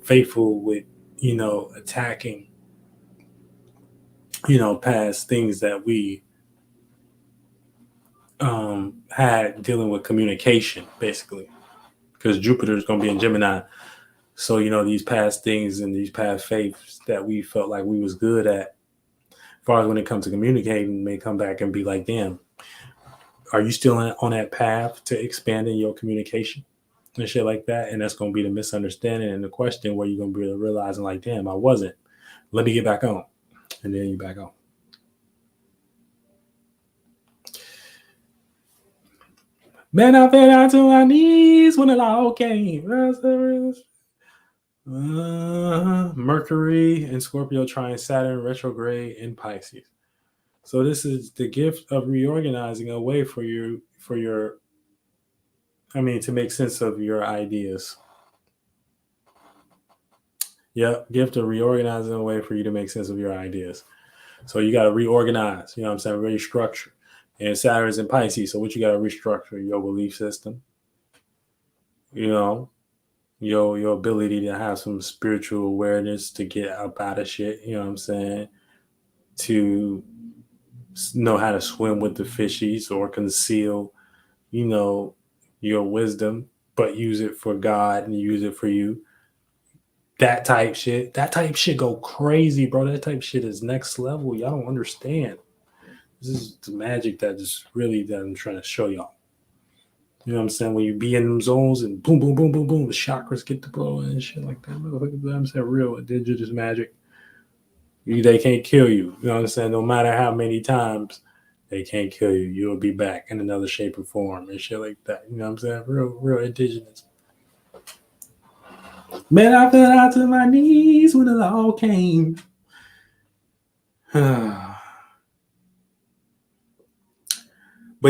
[SPEAKER 2] faithful with, attacking, past things that we had dealing with communication, basically, because Jupiter is going to be in Gemini. So, these past things and these past faiths that we felt like we was good at, as far as when it comes to communicating, may come back and be like, damn, are you still on that path to expanding your communication and shit like that? And that's going to be the misunderstanding and the question where you're going to be realizing like, damn, I wasn't. Let me get back on. And then you back on. Man, I fell down to my knees when the law came. Mercury and Scorpio trine Saturn retrograde in Pisces. So this is the gift of reorganizing a way to make sense of your ideas. Yep, gift of reorganizing a way for you to make sense of your ideas. So you got to reorganize, you know what I'm saying? Restructure. And Saturn's in Pisces, so what you got to restructure? Your belief system. Your ability to have some spiritual awareness to get up out of shit, you know what I'm saying? To know how to swim with the fishies or conceal, your wisdom, but use it for God and use it for you. That type shit go crazy, bro. That type shit is next level. Y'all don't understand. This is the magic that I'm trying to show y'all. You know what I'm saying? When you be in them zones and boom, boom, boom, boom, boom, the chakras get to blow and shit like that. I'm saying real digital magic. They can't kill you. You know what I'm saying? No matter how many times They can't kill you. You'll be back in another shape or form and shit like that. You know what I'm saying? Real indigenous. Man, I fell out to my knees when it all came. But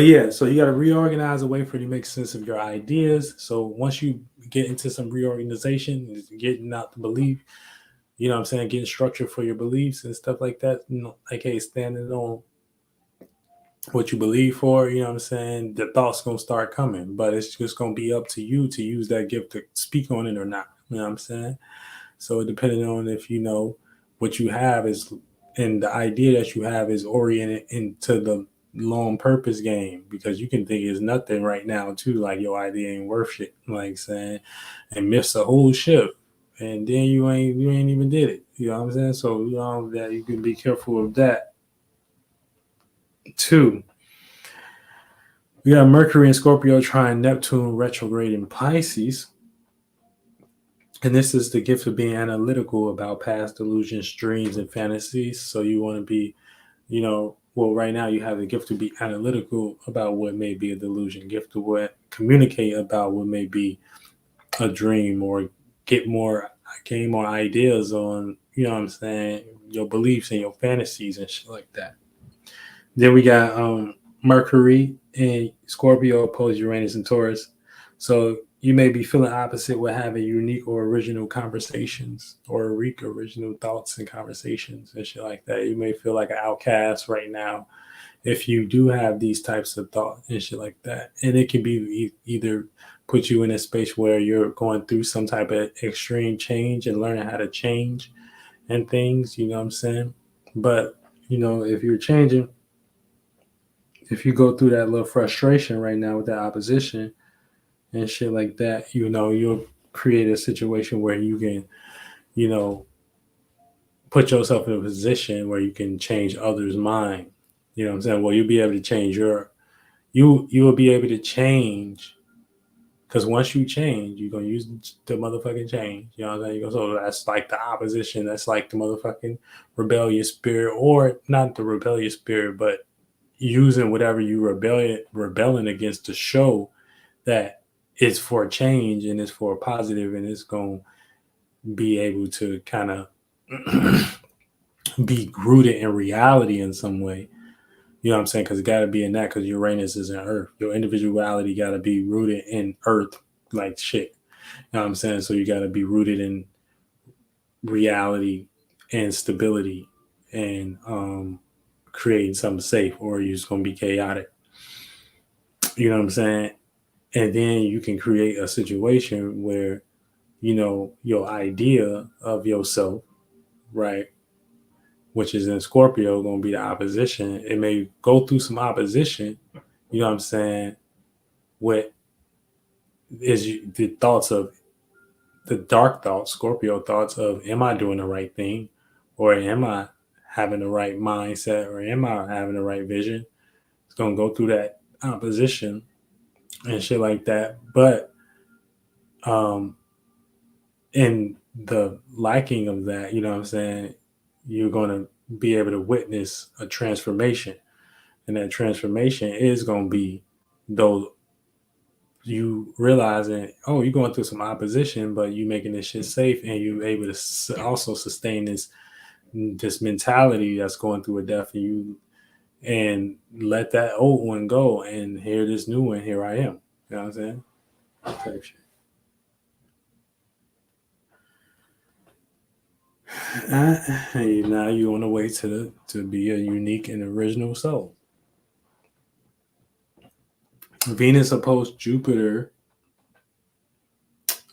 [SPEAKER 2] yeah, so you got to reorganize a way for you to make sense of your ideas. So once you get into some reorganization, getting out the belief, you know what I'm saying, getting structure for your beliefs and stuff like that, you know, like, hey, standing on what you believe for, you know what I'm saying, the thoughts going to start coming. But it's just going to be up to you to use that gift to speak on it or not. You know what I'm saying? So depending on if you know what you have is, and the idea that you have is oriented into the long purpose game, because you can think it's nothing right now too, like your idea ain't worth shit, like saying, and miss a whole ship, and then you ain't even did it. You know what I'm saying? So you know that you can be careful of that too. We got Mercury and Scorpio trying Neptune retrograde in Pisces. And this is the gift of being analytical about past delusions, dreams, and fantasies. So you want to be, you know, well, right now you have the gift to be analytical about what may be a delusion, gift to what communicate about what may be a dream, or gain more ideas on, you know what I'm saying, your beliefs and your fantasies and shit like that. Then we got Mercury and Scorpio opposed Uranus and Taurus. So you may be feeling opposite with having unique or original conversations, or original thoughts and conversations and shit like that. You may feel like an outcast right now if you do have these types of thoughts and shit like that. And it can be either put you in a space where you're going through some type of extreme change and learning how to change and things, you know what I'm saying? But, you know, if you're changing, if you go through that little frustration right now with that opposition and shit like that, you know, you'll create a situation where you can, you know, put yourself in a position where you can change others' mind. You know what I'm saying? Well, you'll be able to change you will be able to change, because once you change, you're gonna use the motherfucking change. You know what I'm saying? So that's like the opposition. That's like the motherfucking rebellious spirit, or not the rebellious spirit, but using whatever you rebelling against to show that it's for change and it's for positive, and it's going to be able to kind of be rooted in reality in some way. You know what I'm saying? Because it got to be in that, because Uranus is in Earth. Your individuality got to be rooted in Earth like shit. You know what I'm saying? So you got to be rooted in reality and stability and creating something safe, or you're just going to be chaotic. You know what I'm saying? And then you can create a situation where, you know, your idea of yourself, right, which is in Scorpio, going to be the opposition. It may go through some opposition, you know what I'm saying, what is the thoughts of the dark thoughts, Scorpio thoughts of, am I doing the right thing? Or am I having the right mindset? Or am I having the right vision? It's going to go through that opposition and shit like that. But in the liking of that, you know what I'm saying, you're going to be able to witness a transformation. And that transformation is going to be, though, you realizing, oh, you're going through some opposition, but you making this shit safe, and you're able to also sustain this mentality that's going through a death, and you and let that old one go, and here this new one, here I am. You know what I'm saying? Type shit. Now you on the way to be a unique and original soul. Venus opposed Jupiter.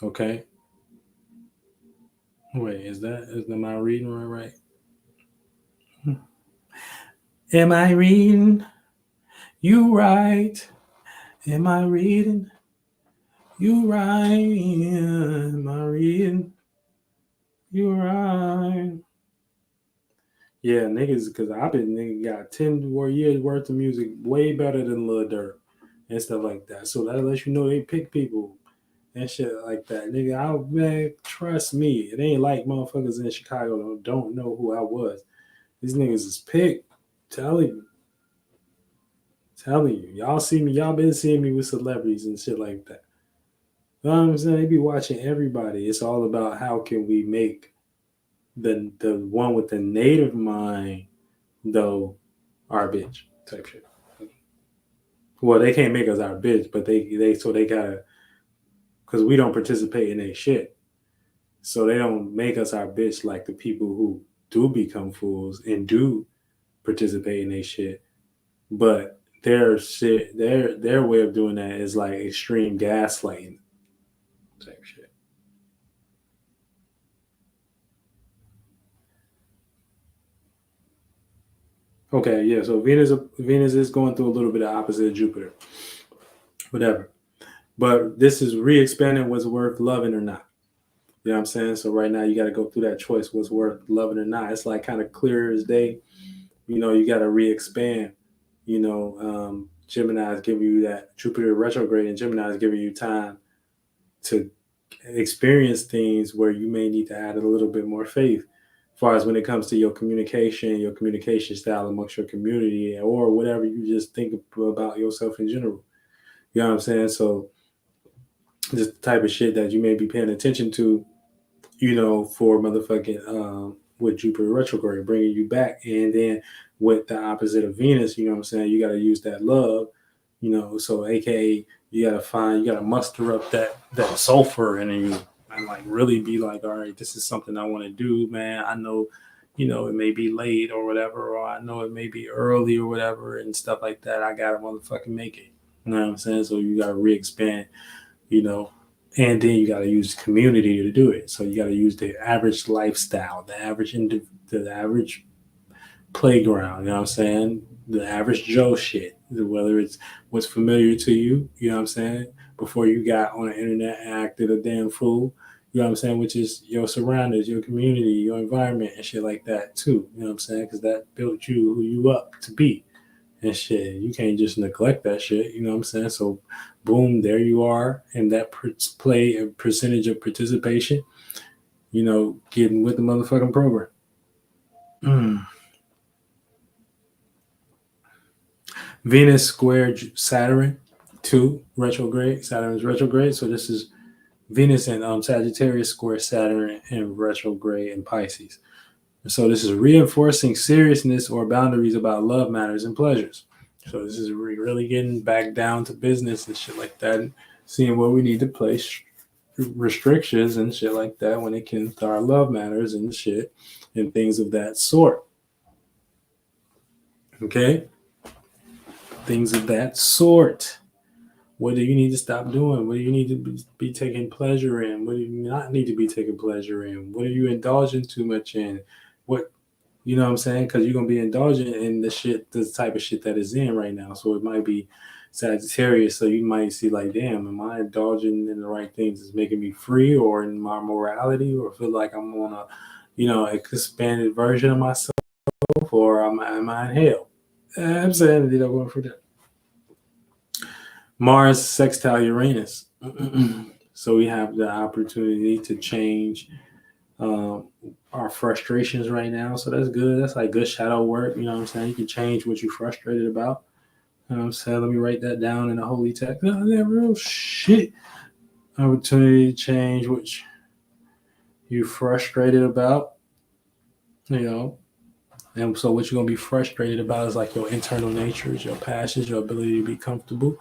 [SPEAKER 2] Okay. Wait, am I reading right? Am I reading you right? Am I reading you right? Am I reading you right? Yeah, niggas, because I've been got 10 more years worth of music way better than Lil Durk and stuff like that. So that lets you know they pick people and shit like that. Nigga, man, trust me, it ain't like motherfuckers in Chicago don't know who I was. These niggas is picked. Tell you. telling you, y'all see me, y'all been seeing me with celebrities and shit like that. You know what I'm saying? They be watching everybody. It's all about how can we make the one with the native mind, though, our bitch type shit. Well, they can't make us our bitch, but they gotta, because we don't participate in their shit. So they don't make us our bitch like the people who do become fools and do participate in their shit. But their shit, their way of doing that is like extreme gaslighting type shit. Okay, yeah. So Venus is going through a little bit of opposite of Jupiter, whatever. But this is re-expanding what's worth loving or not. You know what I'm saying? So right now you got to go through that choice, what's worth loving or not. It's like kind of clear as day. You know, you got to re-expand. You know, Gemini is giving you that Jupiter retrograde, and Gemini is giving you time to experience things where you may need to add a little bit more faith, as far as when it comes to your communication style amongst your community, or whatever you just think about yourself in general. You know what I'm saying? So just the type of shit that you may be paying attention to, you know, for motherfucking with Jupiter retrograde, bringing you back. And then with the opposite of Venus, you know what I'm saying, you got to use that love, you know, so AKA you got to muster up that sulfur in you and like really be like, all right, this is something I want to do, man. I know, you know, it may be late or whatever, or I know it may be early or whatever and stuff like that. I got to motherfucking make it. You know what I'm saying? So you got to re-expand, you know, and then you got to use community to do it. So you got to use the average lifestyle, the average playground. You know what I'm saying? The average Joe shit. Whether it's what's familiar to you. You know what I'm saying? Before you got on the internet and acted a damn fool. You know what I'm saying? Which is your surroundings, your community, your environment, and shit like that too. You know what I'm saying? Because that built you who you up to be. And shit, you can't just neglect that shit. You know what I'm saying? So, boom, there you are, and that play a percentage of participation. You know, getting with the motherfucking program. Venus squared Saturn, 2 retrograde. Saturn's retrograde. So this is Venus and Sagittarius square Saturn in retrograde in Pisces. So this is reinforcing seriousness or boundaries about love matters and pleasures. So this is really getting back down to business and shit like that, and seeing where we need to place restrictions and shit like that when it comes to our love matters and shit and things of that sort. Okay? Things of that sort. What do you need to stop doing? What do you need to be taking pleasure in? What do you not need to be taking pleasure in? What are you indulging too much in? What, you know what I'm saying? Because you're going to be indulging in the type of shit that is in right now. So it might be Sagittarius. So you might see like, damn, am I indulging in the right things? Is making me free or in my morality, or feel like I'm on a, you know, expanded version of myself, or am I in hell? I'm saying, you know, going for that. Mars sextile Uranus. So we have the opportunity to change our frustrations right now. So that's good. That's like good shadow work. You know what I'm saying? You can change what you're frustrated about. You know what I'm saying? Let me write that down in the holy text. No, that real shit. Opportunity to change what you're frustrated about. You know. And so what you're going to be frustrated about is like your internal natures, your passions, your ability to be comfortable.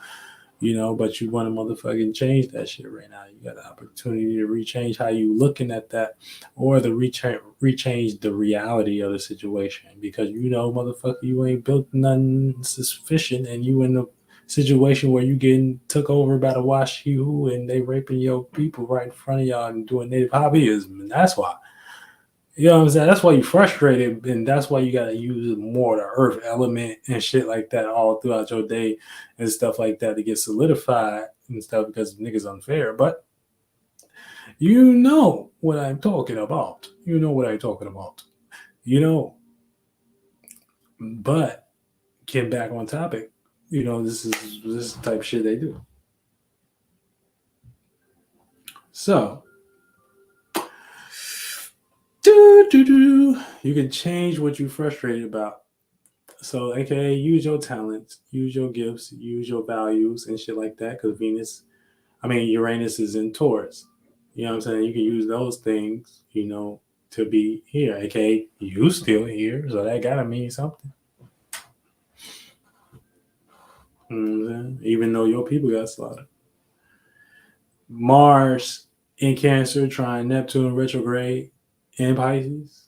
[SPEAKER 2] You know, but you want to motherfucking change that shit right now. You got the opportunity to rechange how you looking at that, or the rechange the reality of the situation, because you know, motherfucker, you ain't built nothing sufficient, and you in a situation where you getting took over by the Washihu and they raping your people right in front of y'all and doing native hobbyism, and that's why. You know what I'm saying? That's why you're frustrated, and that's why you gotta use more the earth element and shit like that all throughout your day and stuff like that to get solidified and stuff, because niggas unfair. But you know what I'm talking about. You know what I'm talking about. You know. But getting back on topic, you know, this is the type of shit they do. So you can change what you're frustrated about So, aka use your talents, use your gifts, use your values and shit like that. Because Uranus is in Taurus. You know what I'm saying? You can use those things, to be here. Aka you still here, so that gotta mean something. Even though your people got slaughtered. Mars in Cancer trying Neptune retrograde in Pisces.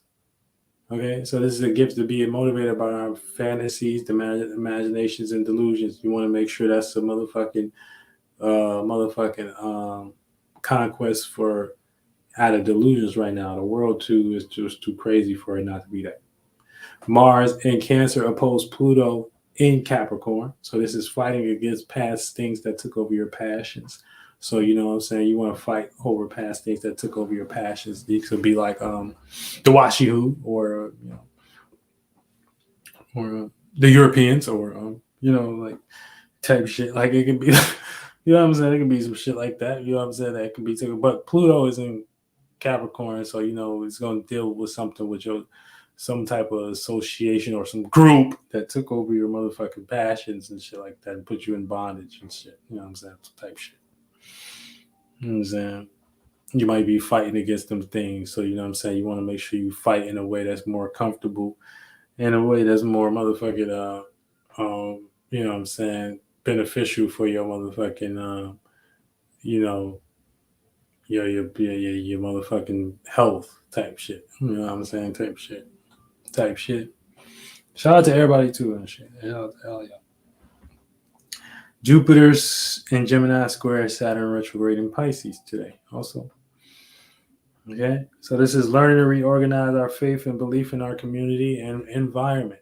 [SPEAKER 2] Okay, so this is a gift to be motivated by our fantasies, imaginations, and delusions. You want to make sure that's a motherfucking conquest for out of delusions right now. The world too is just too crazy for it not to be that. Mars in Cancer opposed Pluto in Capricorn. So this is fighting against past things that took over your passions. So you know what I'm saying? You want to fight over past things that took over your passions. These could be like the Washihu or the Europeans or like type shit. Like it can be you know what I'm saying? It can be some shit like that. You know what I'm saying? That can be taken. But Pluto is in Capricorn, so it's gonna deal with something with some type of association or some group that took over your motherfucking passions and shit like that and put you in bondage and shit. You know what I'm saying? Type shit. You know what I'm saying? You might be fighting against them things. So you know what I'm saying? You want to make sure you fight in a way that's more comfortable, in a way that's more motherfucking you know what I'm saying, beneficial for your motherfucking your motherfucking health type shit. You know what I'm saying? Type shit. Shout out to everybody too and shit. Hell yeah. Jupiter's in Gemini square Saturn retrograde in Pisces today. Also. Okay. So this is learning to reorganize our faith and belief in our community and environment.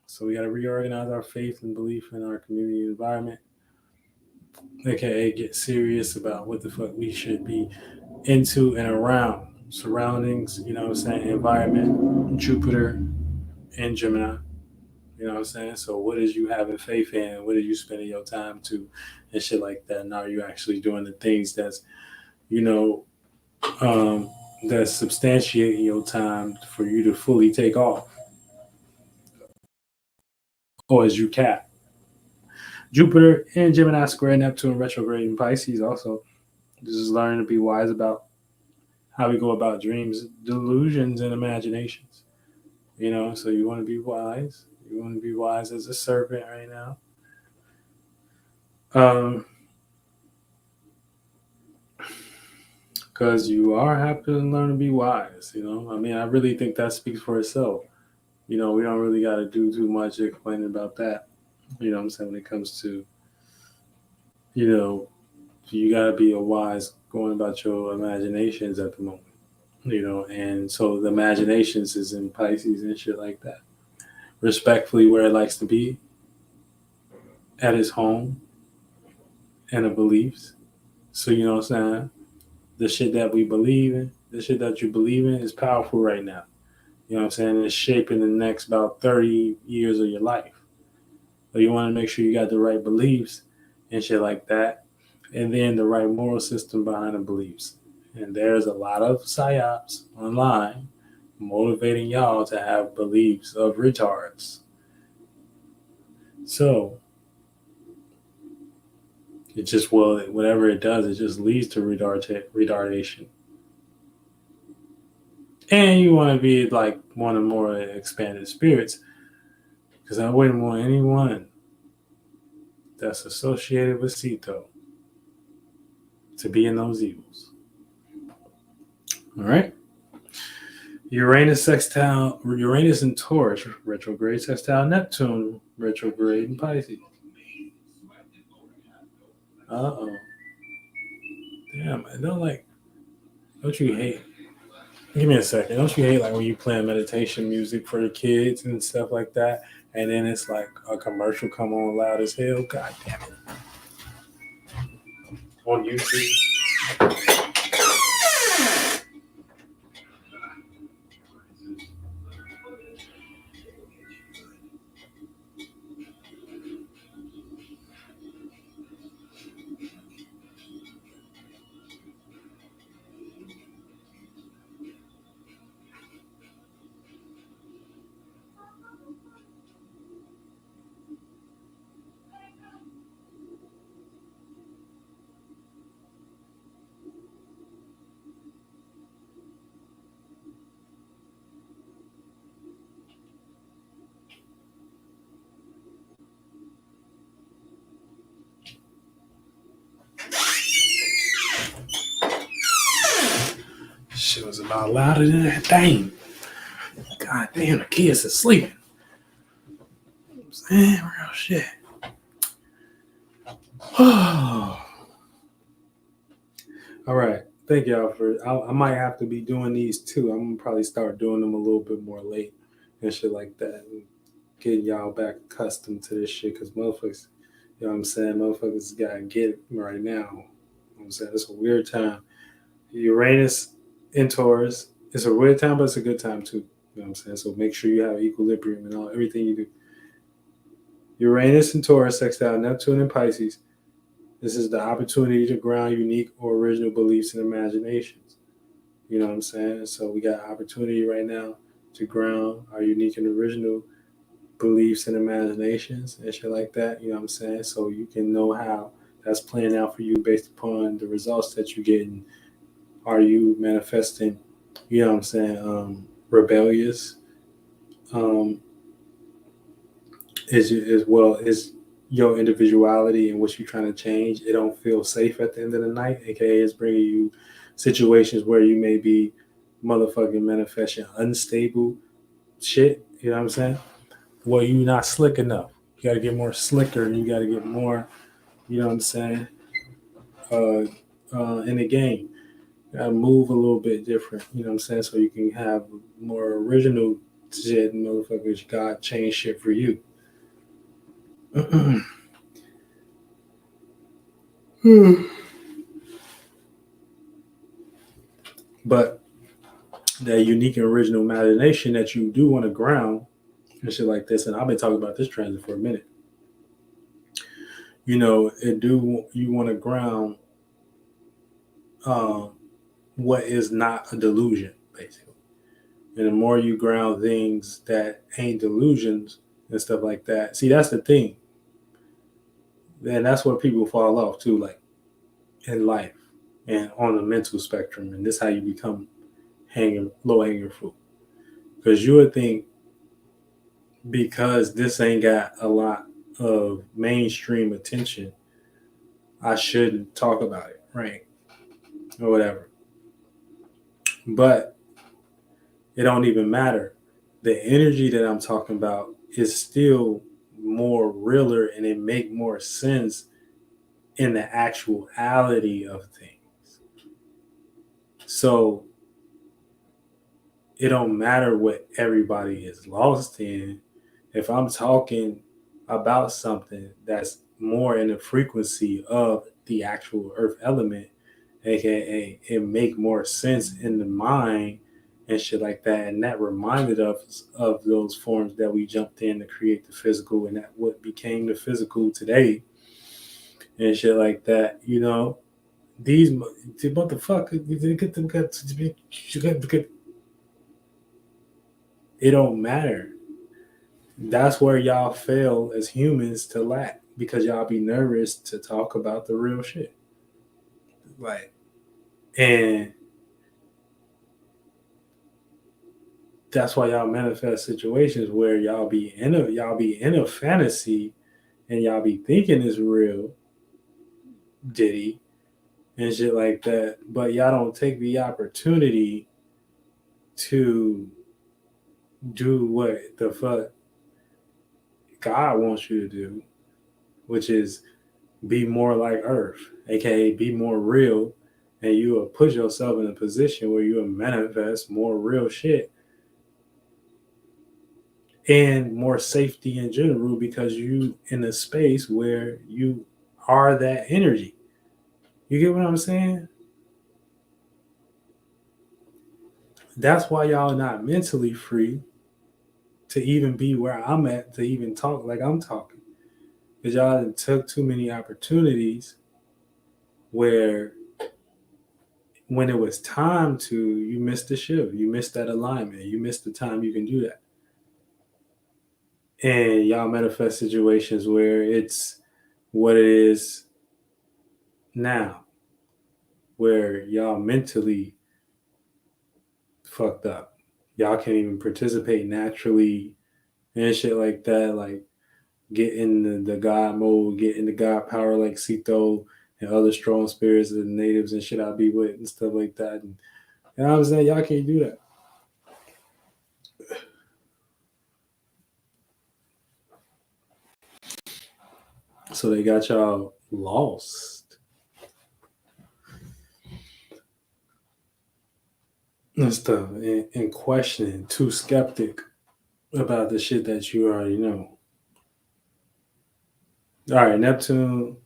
[SPEAKER 2] So we got to reorganize our faith and belief in our community and environment. AKA get serious about what the fuck we should be into and around surroundings, you know what I'm saying, environment, Jupiter and Gemini. You know what I'm saying? So what is you having faith in? What are you spending your time to and shit like that? And are you actually doing the things that's, that's substantiating your time for you to fully take off? Or as you cap? Jupiter and Gemini square Neptune retrograde in Pisces also. This is learning to be wise about how we go about dreams, delusions, and imaginations. So you want to be wise. You want to be wise as a serpent right now. Because you are having to learn to be wise. I really think that speaks for itself. We don't really got to do too much explaining about that. You know what I'm saying? When it comes to, you got to be a wise going about your imaginations at the moment. And so the imaginations is in Pisces and shit like that. Respectfully where it likes to be, at his home and the beliefs. So you know what I'm saying? The shit that we believe in, the shit that you believe in is powerful right now. You know what I'm saying? It's shaping the next about 30 years of your life. So you want to make sure you got the right beliefs and shit like that. And then the right moral system behind the beliefs. And there's a lot of psyops online motivating y'all to have beliefs of retards. So it just whatever it does, it just leads to retardation. And you want to be like one of the more expanded spirits, because I wouldn't want anyone that's associated with Sito to be in those evils. All right. Uranus in Taurus retrograde, sextile Neptune retrograde in Pisces. Uh-oh. Damn, don't you hate? Give me a second. Don't you hate like when you play meditation music for the kids and stuff like that, and then it's like a commercial come on loud as hell? God damn it. On YouTube. shit was about louder than that thing. God damn, the kids are sleeping. I'm saying real shit. All right. Thank y'all for. I might have to be doing these too. I'm gonna probably start doing them a little bit more late and shit like that. And getting y'all back accustomed to this shit because motherfuckers, you know what I'm saying? Motherfuckers gotta get it right now. You know what I'm saying? It's a weird time. Uranus in Taurus. It's a weird time, but it's a good time too. You know what I'm saying? So make sure you have equilibrium in everything you do. Uranus in Taurus, sextile Neptune in Pisces. This is the opportunity to ground unique or original beliefs and imaginations. You know what I'm saying? So we got opportunity right now to ground our unique and original beliefs and imaginations and shit like that. You know what I'm saying? So you can know how that's playing out for you based upon the results that you're getting. Are you manifesting, you know what I'm saying, rebellious? Is your individuality and what you're trying to change, it don't feel safe at the end of the night, aka it's bringing you situations where you may be motherfucking manifesting unstable shit, you know what I'm saying? Well, you not slick enough. You gotta get more slicker, you gotta get more, you know what I'm saying, in the game. You gotta move a little bit different, you know what I'm saying, so you can have more original shit and motherfuckers God change shit for you. But that unique and original imagination that you do want to ground and shit like this, and I've been talking about this transit for a minute. You know, you want to ground what is not a delusion, basically. And the more you ground things that ain't delusions and stuff like that, see, that's the thing. And that's where people fall off too, like in life and on the mental spectrum. And this is how you become low hanging fruit. Because you would think, because this ain't got a lot of mainstream attention, I shouldn't talk about it, right? Or whatever. But it don't even matter. The energy that I'm talking about is still more realer and it make more sense in the actuality of things. So it don't matter what everybody is lost in. If I'm talking about something that's more in the frequency of the actual earth element, aka it make more sense in the mind and shit like that, and that reminded us of those forms that we jumped in to create the physical, and that what became the physical today and shit like that. You know, these motherfuckers, it don't matter. That's where y'all fail as humans to lack, because y'all be nervous to talk about the real shit. Like, and that's why y'all manifest situations where y'all be in a fantasy and y'all be thinking it's real, Diddy, and shit like that, but y'all don't take the opportunity to do what the fuck God wants you to do, which is be more like Earth, aka be more real, and you will put yourself in a position where you will manifest more real shit and more safety in general, because you in a space where you are that energy. You get what I'm saying? That's why y'all not mentally free to even be where I'm at, to even talk like I'm talking. Because y'all took too many opportunities where when it was time to, you missed the shift. You missed that alignment. You missed the time you can do that. And y'all manifest situations where it's what it is now, where y'all mentally fucked up. Y'all can't even participate naturally and shit like that. Like, get in the God mode, get in the God power like Sito and other strong spirits of the natives and shit I be with and stuff like that. And You know what I'm saying? Y'all can't do that. So they got y'all lost and stuff, and questioning, too skeptic about the shit that you already know. All right, Neptune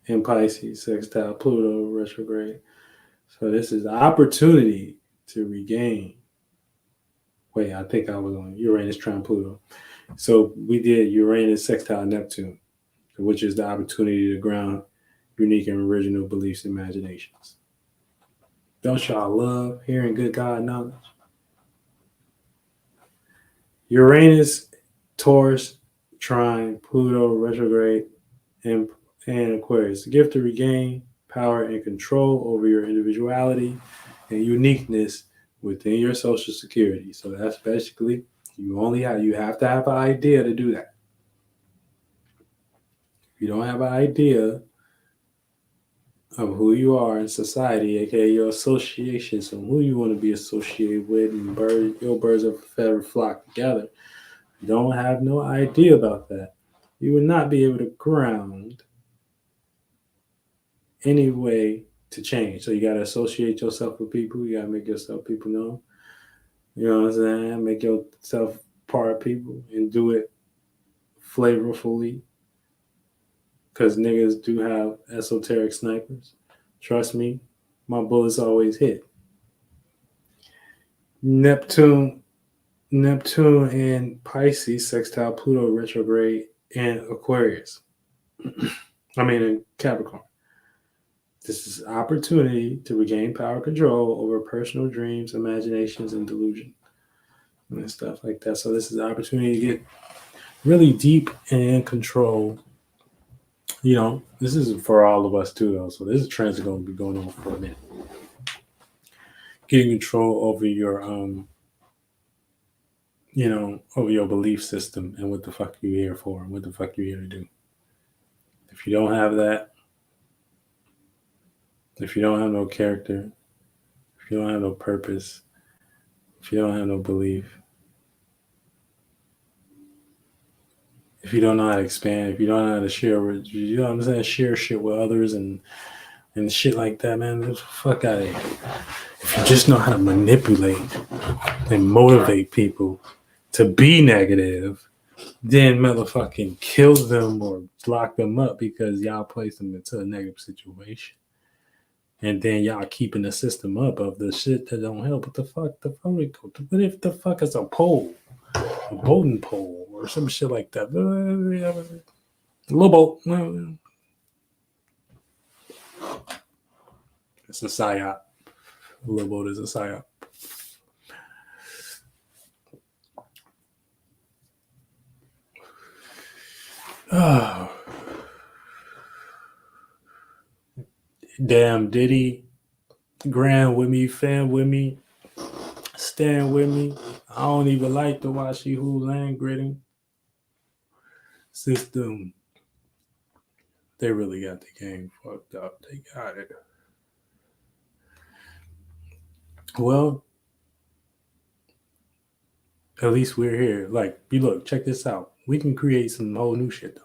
[SPEAKER 2] in Pisces, sextile Pluto, retrograde. So this is the opportunity to regain. Wait, I think I was on Uranus trine Pluto. So we did Uranus sextile Neptune, which is the opportunity to ground unique and original beliefs and imaginations. Don't y'all love hearing good God knowledge? Uranus, Taurus, trine, Pluto, retrograde, and Aquarius. The gift to regain power and control over your individuality and uniqueness within your social security. So that's basically you have to have an idea to do that. If you don't have an idea of who you are in society, aka your associations, and who you want to be associated with, and your birds of a feather flock together. You don't have no idea about that. You will not be able to ground any way to change. So you got to associate yourself with people. You got to make yourself people know. You know what I'm saying? Make yourself part of people and do it flavorfully. Because niggas do have esoteric snipers. Trust me, my bullets always hit. Neptune and Pisces, sextile Pluto retrograde, and Aquarius. In Capricorn. This is an opportunity to regain power control over personal dreams, imaginations, and delusion, and stuff like that. So this is an opportunity to get really deep and in control. You know, this is for all of us too, though. So this trend is going to be going on for a minute. Getting control over your, over your belief system and what the fuck you're here for and what the fuck you're here to do. If you don't have that, if you don't have no character, if you don't have no purpose, if you don't have no belief, if you don't know how to expand, if you don't know how to share, you know what I'm saying, share shit with others and shit like that, man, get the fuck out of here. If you just know how to manipulate and motivate people to be negative, then motherfucking kill them or lock them up because y'all place them into a negative situation. And then y'all keeping the system up of the shit that don't help. What the fuck? What if the fuck is a pole? A boating pole or some shit like that. A little boat. It's a psyop. A little boat is a psyop. Oh. Damn Diddy, Grand with me, fan with me, stand with me. I don't even like to watch you who land gritting. System. They really got the game fucked up. They got it. Well, at least we're here. Like, you look, check this out. We can create some whole new shit though.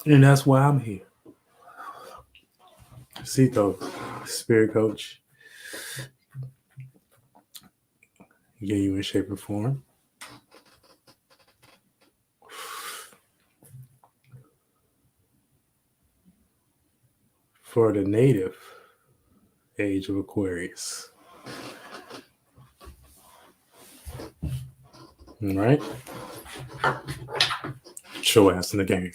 [SPEAKER 2] And that's why I'm here. Cito, spirit coach. Get you in shape or form. For the native age of Aquarius. All right? Show ass in the game.